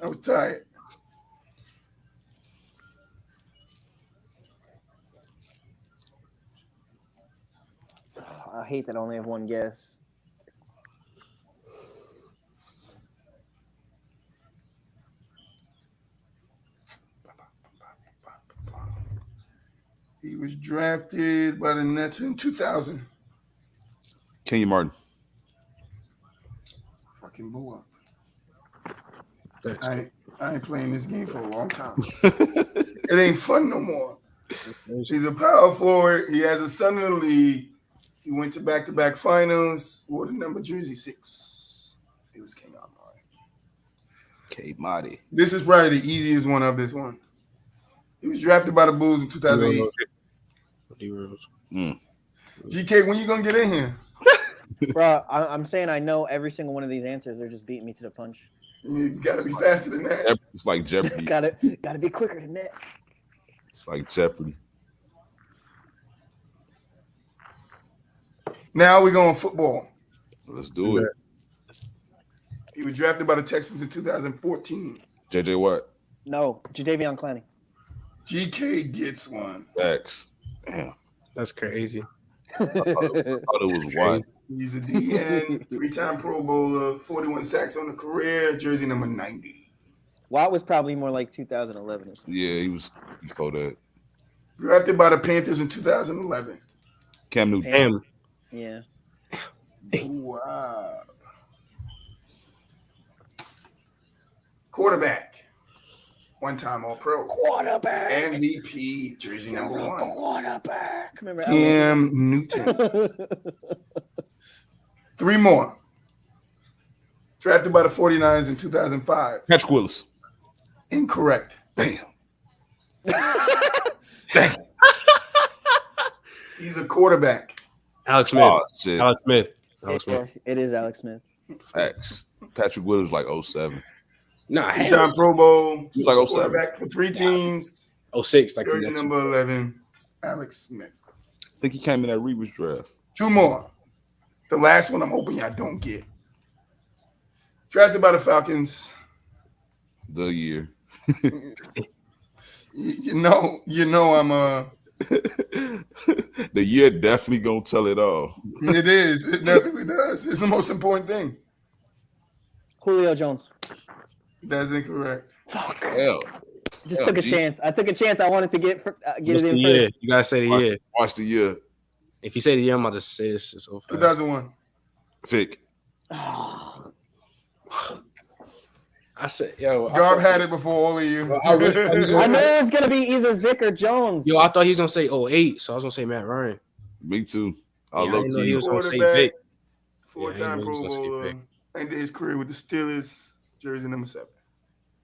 I was tired. I hate that I only have one guess. He was drafted by the Nets in 2000. Kenyon Martin. Fucking BooWop. I ain't playing this game for a long time. It ain't fun no more. He's a power forward. He has a son in the league. He went to back-to-back finals. Wore the number jersey 6. It was King Omar. K. Marty. This is probably the easiest one of this one. He was drafted by the Bulls in 2008. GK, when you gonna get in here? Bro, I'm saying I know every single one of these answers. They're just beating me to the punch. You gotta be faster than that. It's like Jeopardy. gotta be quicker than that. It's like Jeopardy. Now we're going football. Let's do it. He was drafted by the Texans in 2014. JJ Watt. No, Jadeveon Clowney. GK gets one. Facts. Damn. That's crazy. I thought it was Watt. He's a DN, 3-time Pro Bowler, 41 sacks on the career, jersey number 90. Watt was probably more like 2011 or something. Yeah, he was before that. Drafted by the Panthers in 2011. Cam Newton. Damn. Yeah. Wow. Quarterback. one-time All-Pro, Quarterback. MVP, jersey number 1. Quarterback. Remember Cam Newton. 3 more. Drafted by the 49ers in 2005. Patrick Willis. Incorrect. Damn. He's a quarterback. Alex Smith. Oh, shit. Alex Smith. Alex Smith. Yeah, it is Alex Smith. Facts. Patrick Willis like 07. Nah, Two-time Pro Bowl. He was like 07. Quarterback for 3 teams. 06. Like Jersey number 11, Alex Smith. I think he came in that Reeves draft. 2 more. The last one I'm hoping I don't get. Drafted by the Falcons. The year. You know I'm The year definitely gonna tell it all. It is. It definitely does. It's the most important thing. Julio Jones. That's incorrect. Hell. Just took a chance. I took a chance. I wanted to get What's it the in year? first. You gotta say the year. Watch the year. If you say the year, I'm about to say it's just so fast. 2001. Vic. I said, yo, Garb had it before all of you. I really thought he was I knew it was gonna be either Vic or Jones. Yo, I thought he was gonna say 08, so I was gonna say Matt Ryan. Me too. I Yeah, I love didn't know he you. was gonna say Quarterback. Vic. 4-time Yeah, Pro he was gonna say Bowler. Vic. Ended his career with the Steelers. Jersey number 7.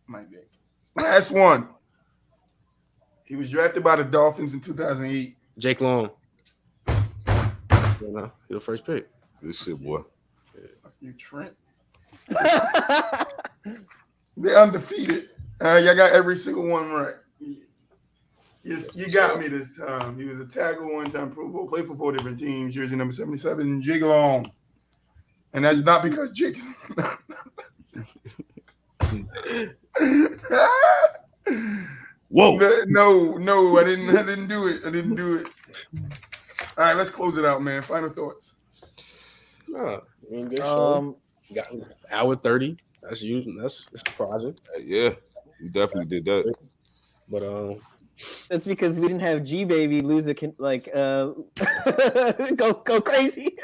Mike Vick. Last one. He was drafted by the Dolphins in 2008. Jake Long. You know, he the first pick. Good shit, boy. You Trent. They're undefeated. Y'all got every single one right. You got me this time. He was a tackle, 1-time Pro Bowl, played for 4 different teams, jersey number 77, Jake Long. And that's not because Jake is Whoa. No, I didn't do it. All right, let's close it out, man. Final thoughts. Nah, I mean, good show. Got hour 30. That's usually that's surprising. Yeah, we definitely did that. But That's because we didn't have G Baby lose go crazy.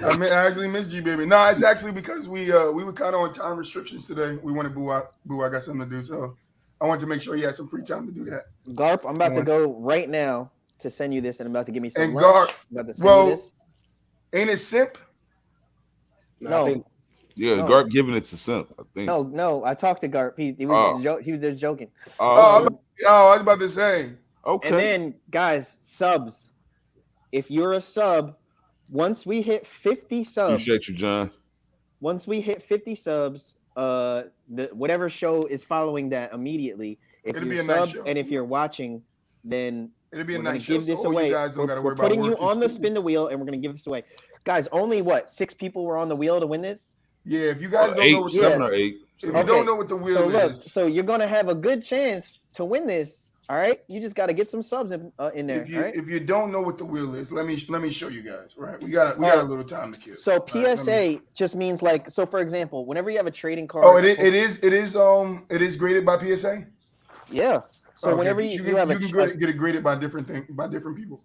I actually miss G Baby. No, it's actually because we were kind of on time restrictions today. We wanted BooWop. BooWop got something to do, so I wanted to make sure he had some free time to do that. Garp, I'm about to go right now to send you this, and I'm about to give me some And lunch. Garp, I'm about to send you this. Ain't it simp? No. I think, Yeah, No. Garp giving it to Simp, I think. No, I talked to Garp. He was just joking. I was about to say. Okay. And then, guys, subs. If you're a sub, once we hit 50 subs, Appreciate you, John. once we hit 50 subs, whatever show is following that immediately. If It'll be you're a nice sub show. and if you're watching, then It'll be a we're gonna nice show. give this So all away. you guys don't got to We're worry about putting you work on and the school. spin the wheel, and we're gonna give this away. Guys, only 6 people were on the wheel to win this. Yeah, if you guys don't know 8, what 7 Yeah. or 8. if you Okay. don't know what the wheel So look, is, so you're gonna have a good chance to win this. All right, you just got to get some subs in there. if you all right? if you don't know what the wheel is, let me show you guys. Right, we got a little time to kill. So All right, let me- PSA just means like, so for example, whenever you have a trading card. Oh, it is graded by PSA. Yeah. So Okay, whenever but you can have get it graded by different people.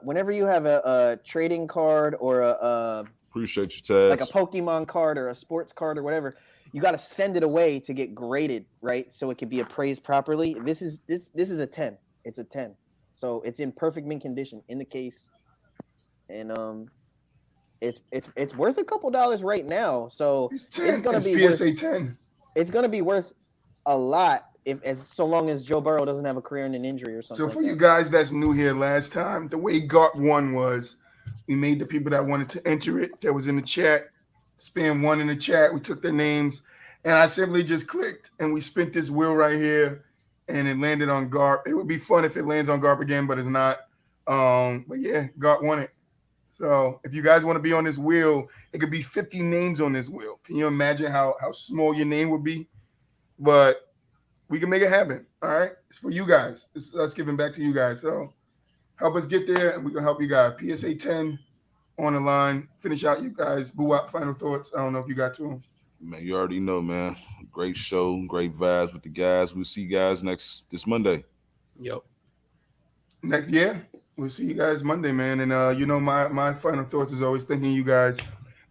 whenever you have a trading card or Appreciate your tags. like a Pokemon card or a sports card or whatever, you got to send it away to get graded, right? So it can be appraised properly. This is a 10. It's a 10. So it's in perfect mint condition in the case, and it's worth a couple dollars right now. So It's 10. gonna It's be PSA 10. it's gonna be worth a lot so long as Joe Burrow doesn't have a career in an injury or something. So for you guys that's new here, last time the way GARP won was we made the people that wanted to enter it that was in the chat spam 1 in the chat. We took their names and I simply just clicked and we spent this wheel right here and it landed on GARP. It would be fun if it lands on GARP again, but it's not. But yeah, GARP won it. So if you guys want to be on this wheel, it could be 50 names on this wheel. Can you imagine how small your name would be? But we can make it happen. All right. It's for you guys. It's us giving back to you guys. So help us get there and we can help you guys. PSA 10 on the line. Finish out you guys. BooWop, final thoughts. I don't know if you got to them. Man, you already know, man. Great show, great vibes with the guys. We'll see you guys this Monday. yep. Next year, we'll see you guys Monday, man. And my final thoughts is always thanking you guys.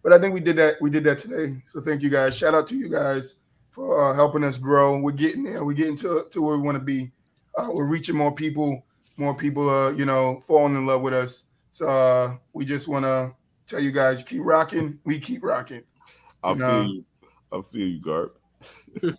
But I think we did that today. So thank you guys. Shout out to you guys for helping us grow. We're getting there. We're getting to where we want to be. We're reaching more people. More people are, falling in love with us. So we just want to tell you guys, keep rocking. We keep rocking. I feel you. I feel you, Garb. Garb